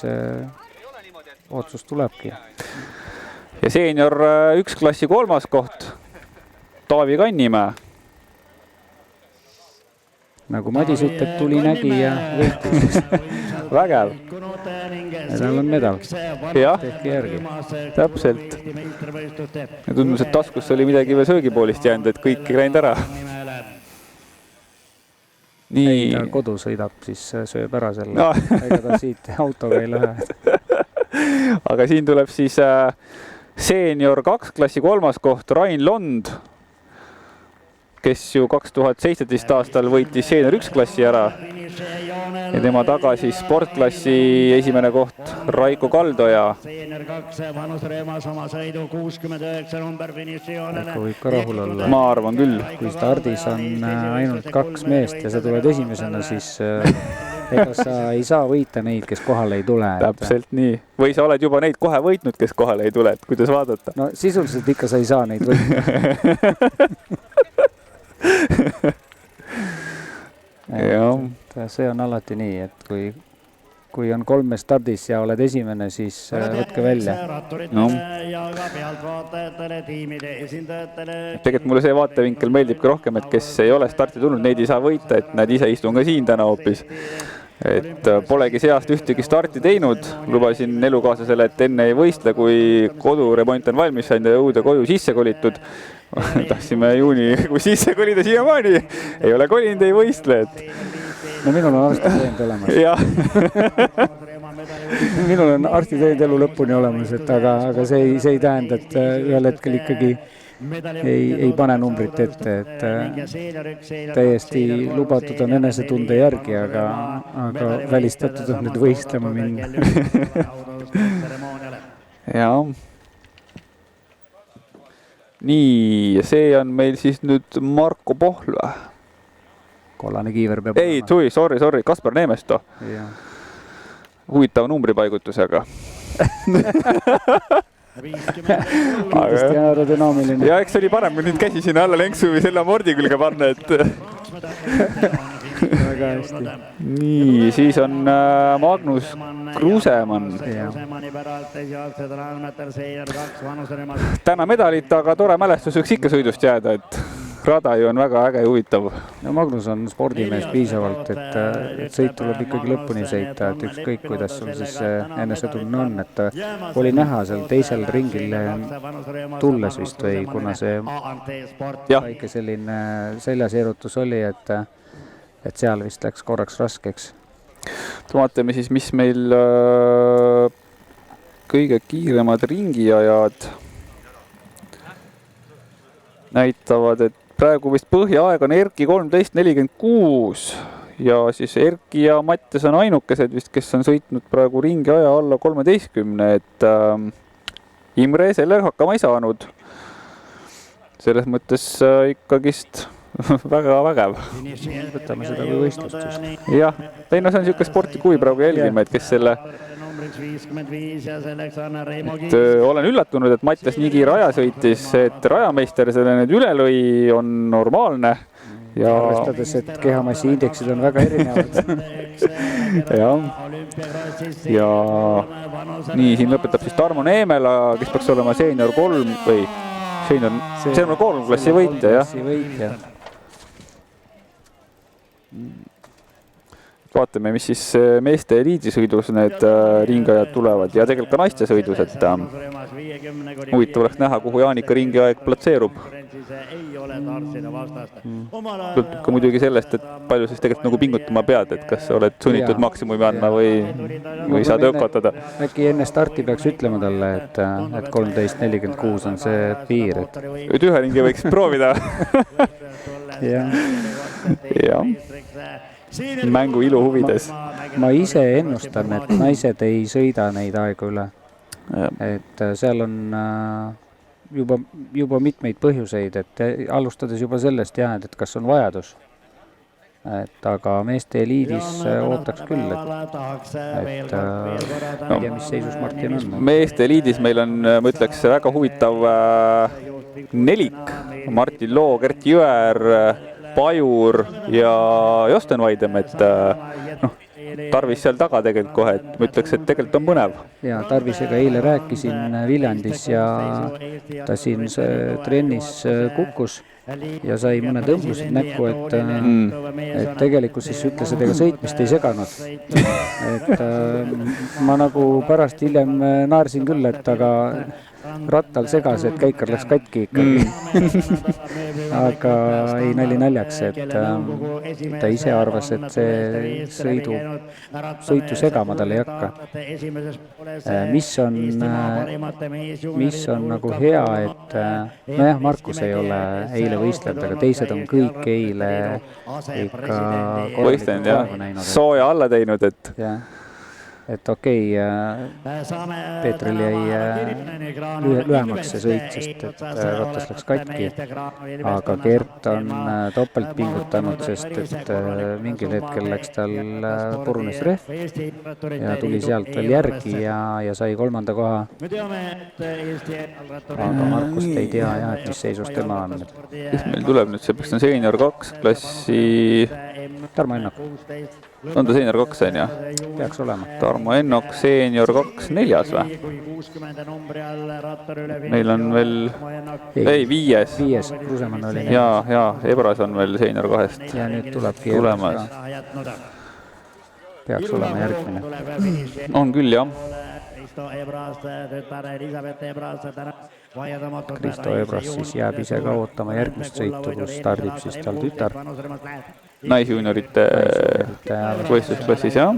otsus tulebki. Ja Senior 1 klassi 3. koht, Taavi Kannimäe. Nagu Madis ütleb, tuli nägi ja võitis. Vägev. Ja tal on medal. Jah, tehki järgi. Täpselt. Ja tundus, et taskus oli midagi veel söögipoolist jäänud, et kõik ei läinud ära. Nii. Ei, ta kodu sõidab, siis sööb ära selle. No. Ega ta siit autoga ei lähe. Aga siin tuleb siis Senior 2 klassi 3. koht Rain Lond, kes ju 2017 aastal võitis Senior 1 klassi ära. Ja tema tagasi sportklassi esimene koht Raiko Kaldoja. Senior 2 vanusrühmas oma sõidu 69 number finišijoonele. Raiko võib ka rahul olla. Ma arvan küll. Kui stardis on ainult 2 meest ja sa tuled esimesena, siis ega sa ei saa võita neid, kes kohale ei tule. Täpselt nii. Või sa oled juba neid kohe võitnud, kes kohale ei tule, et kuidas vaadata? No sisuliselt ikka sa ei saa neid võita. See on alati nii, et kui on 3 stardis ja oled esimene, siis võtke välja. No. Ja ka pealtvaatajatele, tiimide esindajatele. Tegelikult mulle see vaatevinkel meeldibki rohkem, et kes ei ole starti tulnud, neid ei saa võita, et nad ise istun ka siin täna hoopis. Et polegi seast ühtegi starti teinud, lubasin elukaaslasele, et enne ei võistle, kui koduremont on valmis saanud ja uude koju sisse kolitud. Tahtsime juuni, kui sisse kolida siiamaani, ei ole kolinud, ei võistle. No minul on arstitõend olemas. Jah. Minul on arstitõend elu lõpuni olemas, aga see ei tähenda, et ühel hetkel ikkagi ei pane numbrit ette, et täiesti lubatud on enesetunde järgi, aga välistatud on nüüd võistlema minna. Jaa. Nii, see on meil siis nüüd Marko Pohl või? Kollane kiiver peab ei, sorry, Kaspar Neemesto. Huvitava numbripaigutusega. Kindlasti aerodünaamiline. Ja eks oli parem, kui nüüd käsi sinna alla lenksu või selle amordi külge panna, et... Väga hästi. Nii, siis on Magnus Krusemann. Täna medalit, aga tore mälestus võiks ikka sõidust jääda, et rada ju on väga äge ja huvitav. No Magnus on spordimees piisavalt, et sõit tuleb ikkagi lõpuni sõita, et ükskõik kuidas sul siis enesetunne on, et oli näha seal teisel ringil tulles vist või kuna see väike selline seljaseerutus oli, et seal vist läks korraks raskeks. Vaatame siis, mis meil kõige kiiremad ringiajad näitavad, et praegu vist põhjaaeg on Erki 13.46 ja siis Erki ja Mattias on ainukesed vist, kes on sõitnud praegu ringiaja alla 13, et Imre sellega hakkama ei saanud. Selles mõttes ikkagist väga vägev. Võtame seda kui võistlust just. Jah, ei no see on niisugune sportlik huvi praegu jälgima, et kes selle... Et olen üllatunud, et Mattias nii kiire aja sõitis, et rajameister selle nüüd üle lõi on normaalne. Ja arvestades, et kehamassi indeksid on väga erinevad. Ja nii, siin lõpetab siis Tarmo Neemela, kes peaks olema seenior 3 või seenior 3 klassi võitja, jah. Vaatame, mis siis meeste eliidisõidus need ringajad tulevad ja tegelikult ka naiste sõidus, et huvitav oleks näha, kuhu Jaanika ringiaeg platseerub. Sõltub ka muidugi sellest, et palju siis tegelikult nagu pingutama pead, et kas oled sunnitud maksimumi andma või saad ökotada. Äkki enne starti peaks ütlema talle, et 13.46 on see piir. Et ühe ringi võiks proovida. Jah. Mängu ilu huvides. Ma ise ennustan, et naised ei sõida neid aegu üle. Et seal on juba mitmeid põhjuseid, et alustades juba sellest et kas on vajadus. Et aga meeste eliidis ootaks küll, et mis seisus Martin on. Meeste eliidis meil on, ma ütleks, väga huvitav nelik. Martin Loo, Gert Jõer, Pajur ja Josten Vaidem, et Tarvis seal taga tegelikult kohe, et ma ütleks, et tegelikult on põnev. Ja Tarvisega eile rääkisin Viljandis ja ta siin trennis kukkus ja sai mõned õmblused näkku, et tegelikult siis ütles, et ega sõitmist ei seganud. Et ma nagu pärast hiljem naersin küll, et aga rattal segas, et käikar läks katki ikkagi. Aga ei nali naljaks, et ta ise arvas, et see sõitu segama tal ei hakka. Mis on nagu hea, et nojah, Markus ei ole eile võistlenud, aga teised on kõik eile ikka võistlenud ja sooja alla teinud, et okei, Peetril jäi lühemaks see sõit, sest et ratas läks katki, aga Gert on topelt pingutanud, sest et mingil hetkel läks tal purunes rehv ja tuli sealt veel järgi ja sai 3. koha. Aga Markust ei tea et mis seisus tema on. Kes meil tuleb nüüd, see peaks on seenior 2 klassi... Tarmo Ennok. On ta seenior 2 on, jah? Peaks olema. Tarmo Ennok, seenior 2 4. või? Meil on veel... Ei, 5. Krusemann oli. Ja, Ebras on veel seenior 2. Ja nüüd tulebki tulemas. Peaks olema järgmine. On küll, jah. Kristo Ebras siis jääb ise ka ootama järgmist sõitu, kus stardib siis tal tütar. Naisjuniorite võistlusklassis, jah.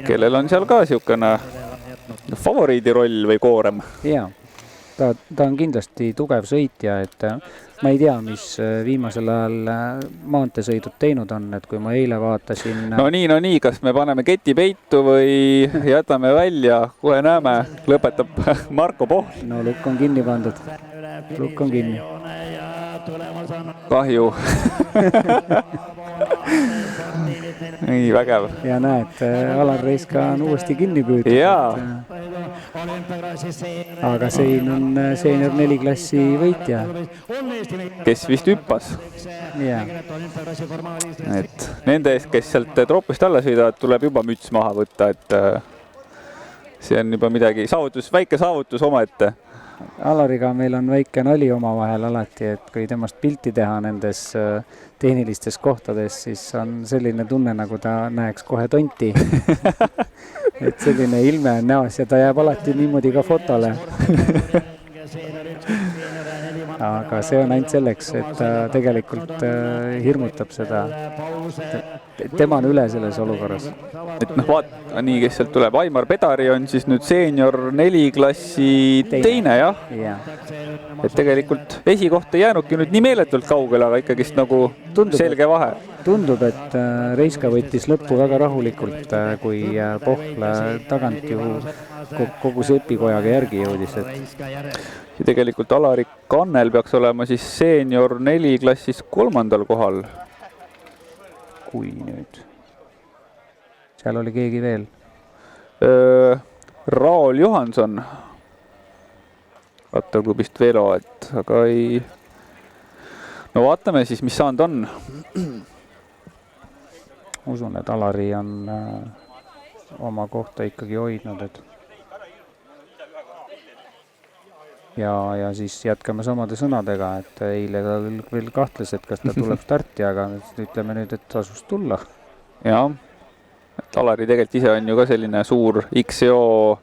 Kellel on seal ka niisugune favoriidi roll või koorem? Jaa. ta on kindlasti tugev sõitja, et ma ei tea, mis viimasel ajal maanteesõidud teinud on, et kui ma eile vaatasin... No nii, kas me paneme keti peitu või jätame välja, kohe näeme, lõpetab Marko Pohl. No lukk on kinni pandud, lukk on kinni. Kahju. Nii vägev. Ja näed, Alar Reiska on uuesti kinni püütud. Jaa. Aga Sein on seenior 4 klassi võitja. Kes vist hüppas. Jaa. Et nende eest, kes sealt tropist alla sõidavad, tuleb juba müts maha võtta, et see on juba midagi, väike saavutus omaette. Alariga meil on väike nali omavahel alati, et kui temast pilti teha nendes tehnilistes kohtades, siis on selline tunne, nagu ta näeks kohe tonti. Et selline ilme on näos ja ta jääb alati niimoodi ka fotole. Aga see on ainult selleks, et ta tegelikult hirmutab seda. Tema on üle selles olukorras. Et vaata nii, kes sealt tuleb. Aimar Pedari on siis nüüd seenior 4 klassi teine, jah. Et tegelikult esikoht ei jäänudki nüüd nii meeletult kaugele, aga ikkagist nagu selge vahe. Tundub, et Reiska võttis lõppu väga rahulikult, kui Pohl tagant ju kogu sepikojaga järgi jõudis. Ja tegelikult Alarik Kannel peaks olema siis seenior 4 klassis 3. kohal. Kui nüüd. Seal oli keegi veel. Raul Johanson rattaklubist Velo, et aga ei... No vaatame siis, mis saanud on. Usun, et Alari on oma kohta ikkagi hoidnud, et ja siis jätkame samade sõnadega, et eile ta veel kahtles, et kas ta tuleb starti, aga ütleme nüüd, et asus tulla. Jah, et Alari tegelikult ise on ju ka selline suur XCO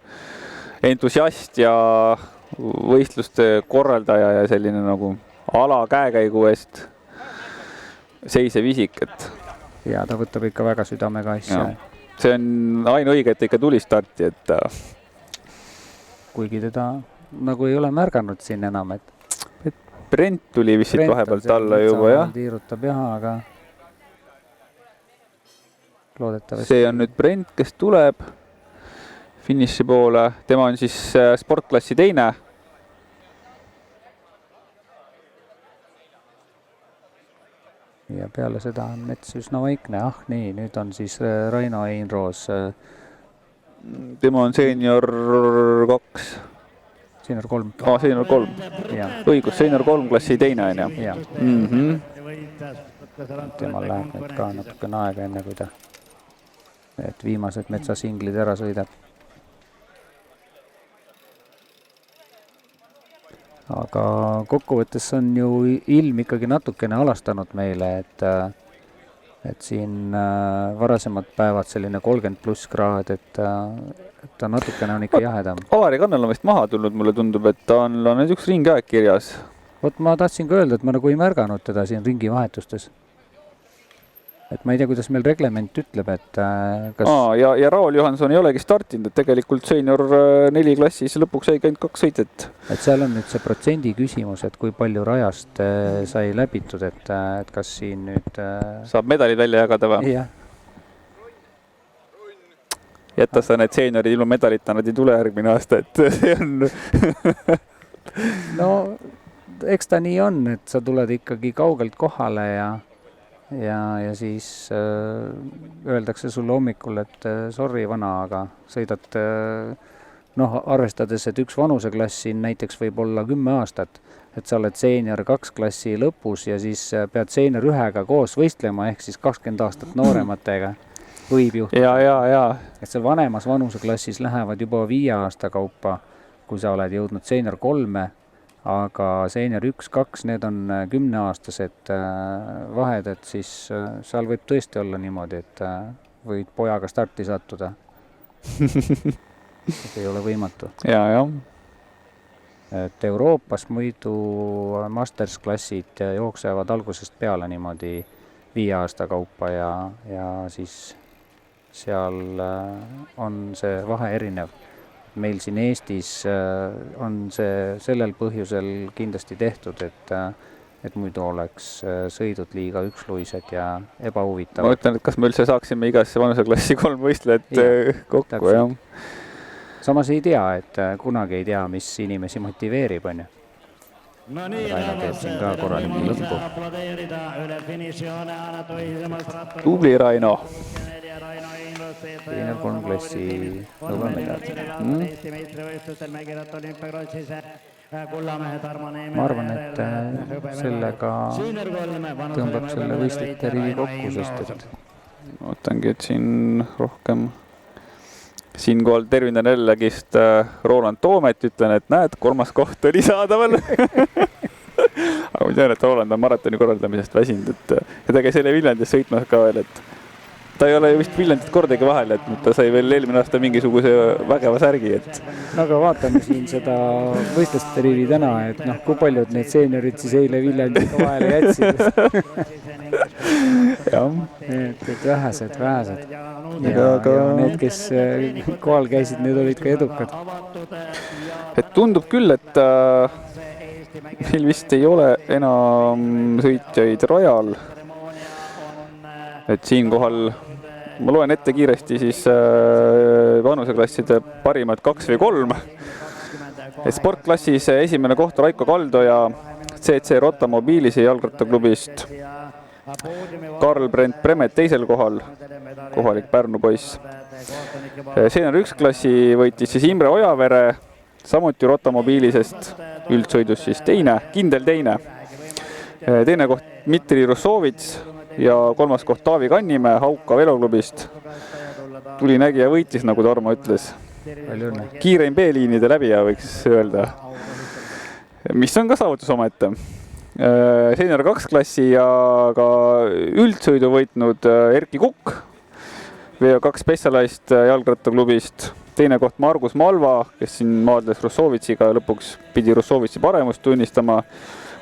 entusiast ja võistluste korraldaja ja selline nagu ala käekäigu eest seisev isik, et ja ta võtab ikka väga südamega asja. Ja. See on ainuõige, et ikka tuli starti, et kuigi teda nagu ei ole märganud siin enam, et Brent tuli vist siit vahepealt alla juba, jah. Tiirutab jah, aga loodetavasti. See on nüüd Brent, kes tuleb finiši poole. Tema on siis sportklassi teine. Ja peale seda on mets üsna vaikne. Nii, nüüd on siis Raino Einroos. Tema on seenior 2. Seenior 3. Seenior 3. Õigus, seenior 3 klassi teine on, jah. Temal läheb nüüd ka natukene aega enne, kui ta viimased metsasinglid ära sõidab. Aga kokkuvõttes on ju ilm ikkagi natukene alastanud meile, et siin varasemad päevad selline 30+ kraad, et ta natukene on ikka jahedam. Alari Kannel on vist maha tulnud, mulle tundub, et ta on nüüd üks ringiaeg kirjas. Vot ma tahtsin ka öelda, et ma nagu ei märganud teda siin ringi vahetustes. Et ma ei tea, kuidas meil reglement ütleb, et kas... Ja Raul Johanson ei olegi startinud, et tegelikult seenior 4 klassis lõpuks sai ainult 2 sõitet. Et seal on nüüd see protsendi küsimus, et kui palju rajast sai läbitud, et kas siin nüüd... Saab medalid välja jagada või? Jah. Jätta sa need seeniorid ilma medalita, nad ei tule järgmine aasta, et see on... No, eks ta nii on, et sa tuled ikkagi kaugelt kohale ja siis öeldakse sulle hommikul, et sorry vana, aga sõidad, arvestades, et üks vanuseklass siin näiteks võib olla 10 aastat, et sa oled seenior 2 klassi lõpus ja siis pead seenior 1-ga koos võistlema, ehk siis 20 aastat noorematega võib juhtuda. Ja. Et seal vanemas vanuseklassis lähevad juba 5 aasta kaupa, kui sa oled jõudnud seenior 3, aga seenior 1-2, need on 10-aastased vahed, et siis seal võib tõesti olla niimoodi, et võid pojaga starti sattuda. See ei ole võimatu. Ja. Et Euroopas muidu mastersklassid jooksevad algusest peale niimoodi 5 aasta kaupa ja siis seal on see vahe erinev. meil siin Eestis on see sellel põhjusel kindlasti tehtud, et muidu oleks sõidud liiga üksluised ja ma ebahuvitavad. ütlen, et kas me üldse saaksime igasse vanuseklassi 3 võistlejat kokku, täpselt. jah. Samas ei tea, et kunagi ei tea, mis inimesi motiveerib, on ju. No niin, Raino teeb siin ka korralikult lõppu. aplodeerida üle finišijoone Anna Toisemast ratta. Tubli Raino. Teine 3 klassi hõbemedal. Eesti meistrivõistlustel mänginud olümpiakrossis kullamehe Tarmo Neeme. Ma arvan, et sellega tõmbab selle võistlejate rivi kokku, sest et Ootangi, et siin rohkem siinkohal tervindan jällegist Roland Toomet, ütlen, et näed, 3. koht oli saadaval. Aga ma tean, et Roland on maratoni korraldamisest väsinud, ja ta käis jälle Viljandis sõitmas ka veel, et ta ei ole vist Viljandit kordagi vahel, et ta sai veel eelmine aasta mingisuguse vägeva särgi, et no aga vaatame siin seda võistluste rivi täna, et noh, kui paljud need seeniorid siis eile Viljandit vahele jätsid. jah. Et vähesed. Ja need, kes kohal käisid, need olid ka edukad. Et tundub küll, et meil vist ei ole enam sõitjaid rajal. Et siinkohal ma loen ette kiiresti siis vanuseklasside parimad 2 või 3. Et sportklassis esimene koht Raiko Kaldoja CC Rotta Mobiilise jalgrattaklubist. Karl Brent Premet teisel kohal, kohalik Pärnu poiss. Senior 1 klassi võitis siis Imre Ojavere, samuti Rotta Mobiilisest, üldsõidus siis kindel teine. Teine koht Dmitri Russovits ja 3. koht Taavi Kannimäe Hauka veloklubist. Tulinägija võitis, nagu Tarmo ütles. Kiireim B-liinide läbija, võiks öelda. Mis on ka saavutus omaette. Senior 2 klassi ja ka üldsõidu võitnud Erki Kukk VO2 Specialized jalgrattaklubist. Teine koht Margus Malva, kes siin maadles Russovitsiga ja lõpuks pidi Russovitsi paremust tunnistama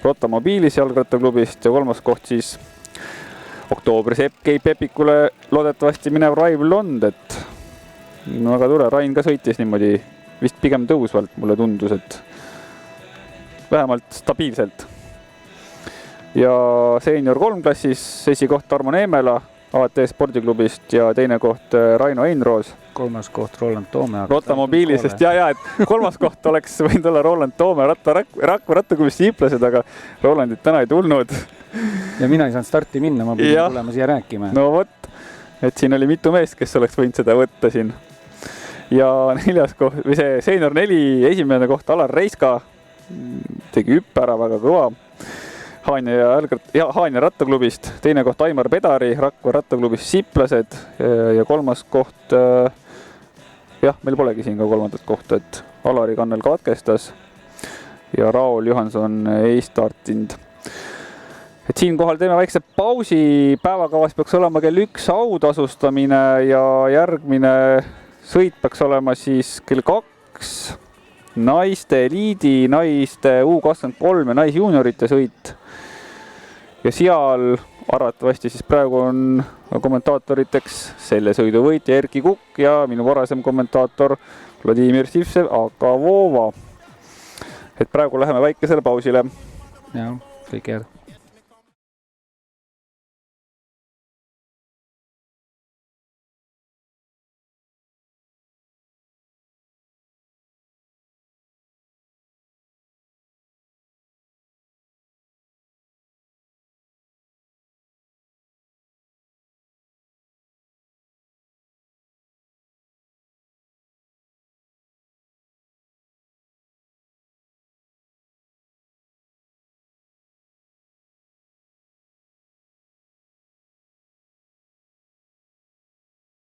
Rotta Mobiilis jalgrattaklubist ja 3. koht siis oktoobris Keip Epikule loodetavasti minev Raiv Lond, et väga tore, Rain ka sõitis niimoodi vist pigem tõusvalt, mulle tundus, et vähemalt stabiilselt. Ja senior 3 klassis esikoht Tarmo Neemela AT spordiklubist ja teine koht Raino Einroos. 3. koht Roland Toome. Rotta Mobiilisest ja, et 3. koht oleks võinud olla Roland Toome Rakvere rattaklubist siiplased, aga Rolandit täna ei tulnud. Ja mina ei saanud starti minna, ma pidin tulema siia rääkima. No vot, et siin oli mitu meest, kes oleks võinud seda võtta siin. Ja 4. koht, või see senior 4 esimene koht Alar Reiska tegi hüppe ära väga kõva. Haanja rattaklubist, teine koht Aimar Pedari Rakvere rattaklubist Siplased ja 3. koht, meil polegi siin ka 3. kohta, et Alari Kannel katkestas ja Raul Johanson ei startinud. Et siin kohal teeme väikse pausi, päevakavas peaks olema kell 1 autasustamine ja järgmine sõit peaks olema siis kell 2 naiste eliidi, naiste U23 ja naisjuuniorite sõit. Ja seal arvatavasti siis praegu on kommentaatoriteks selle sõidu võitja Erki Kukk ja minu varasem kommentaator Vladimir Sivsev, aga Voova. Et praegu läheme väikesele pausile. Ja, kõik head.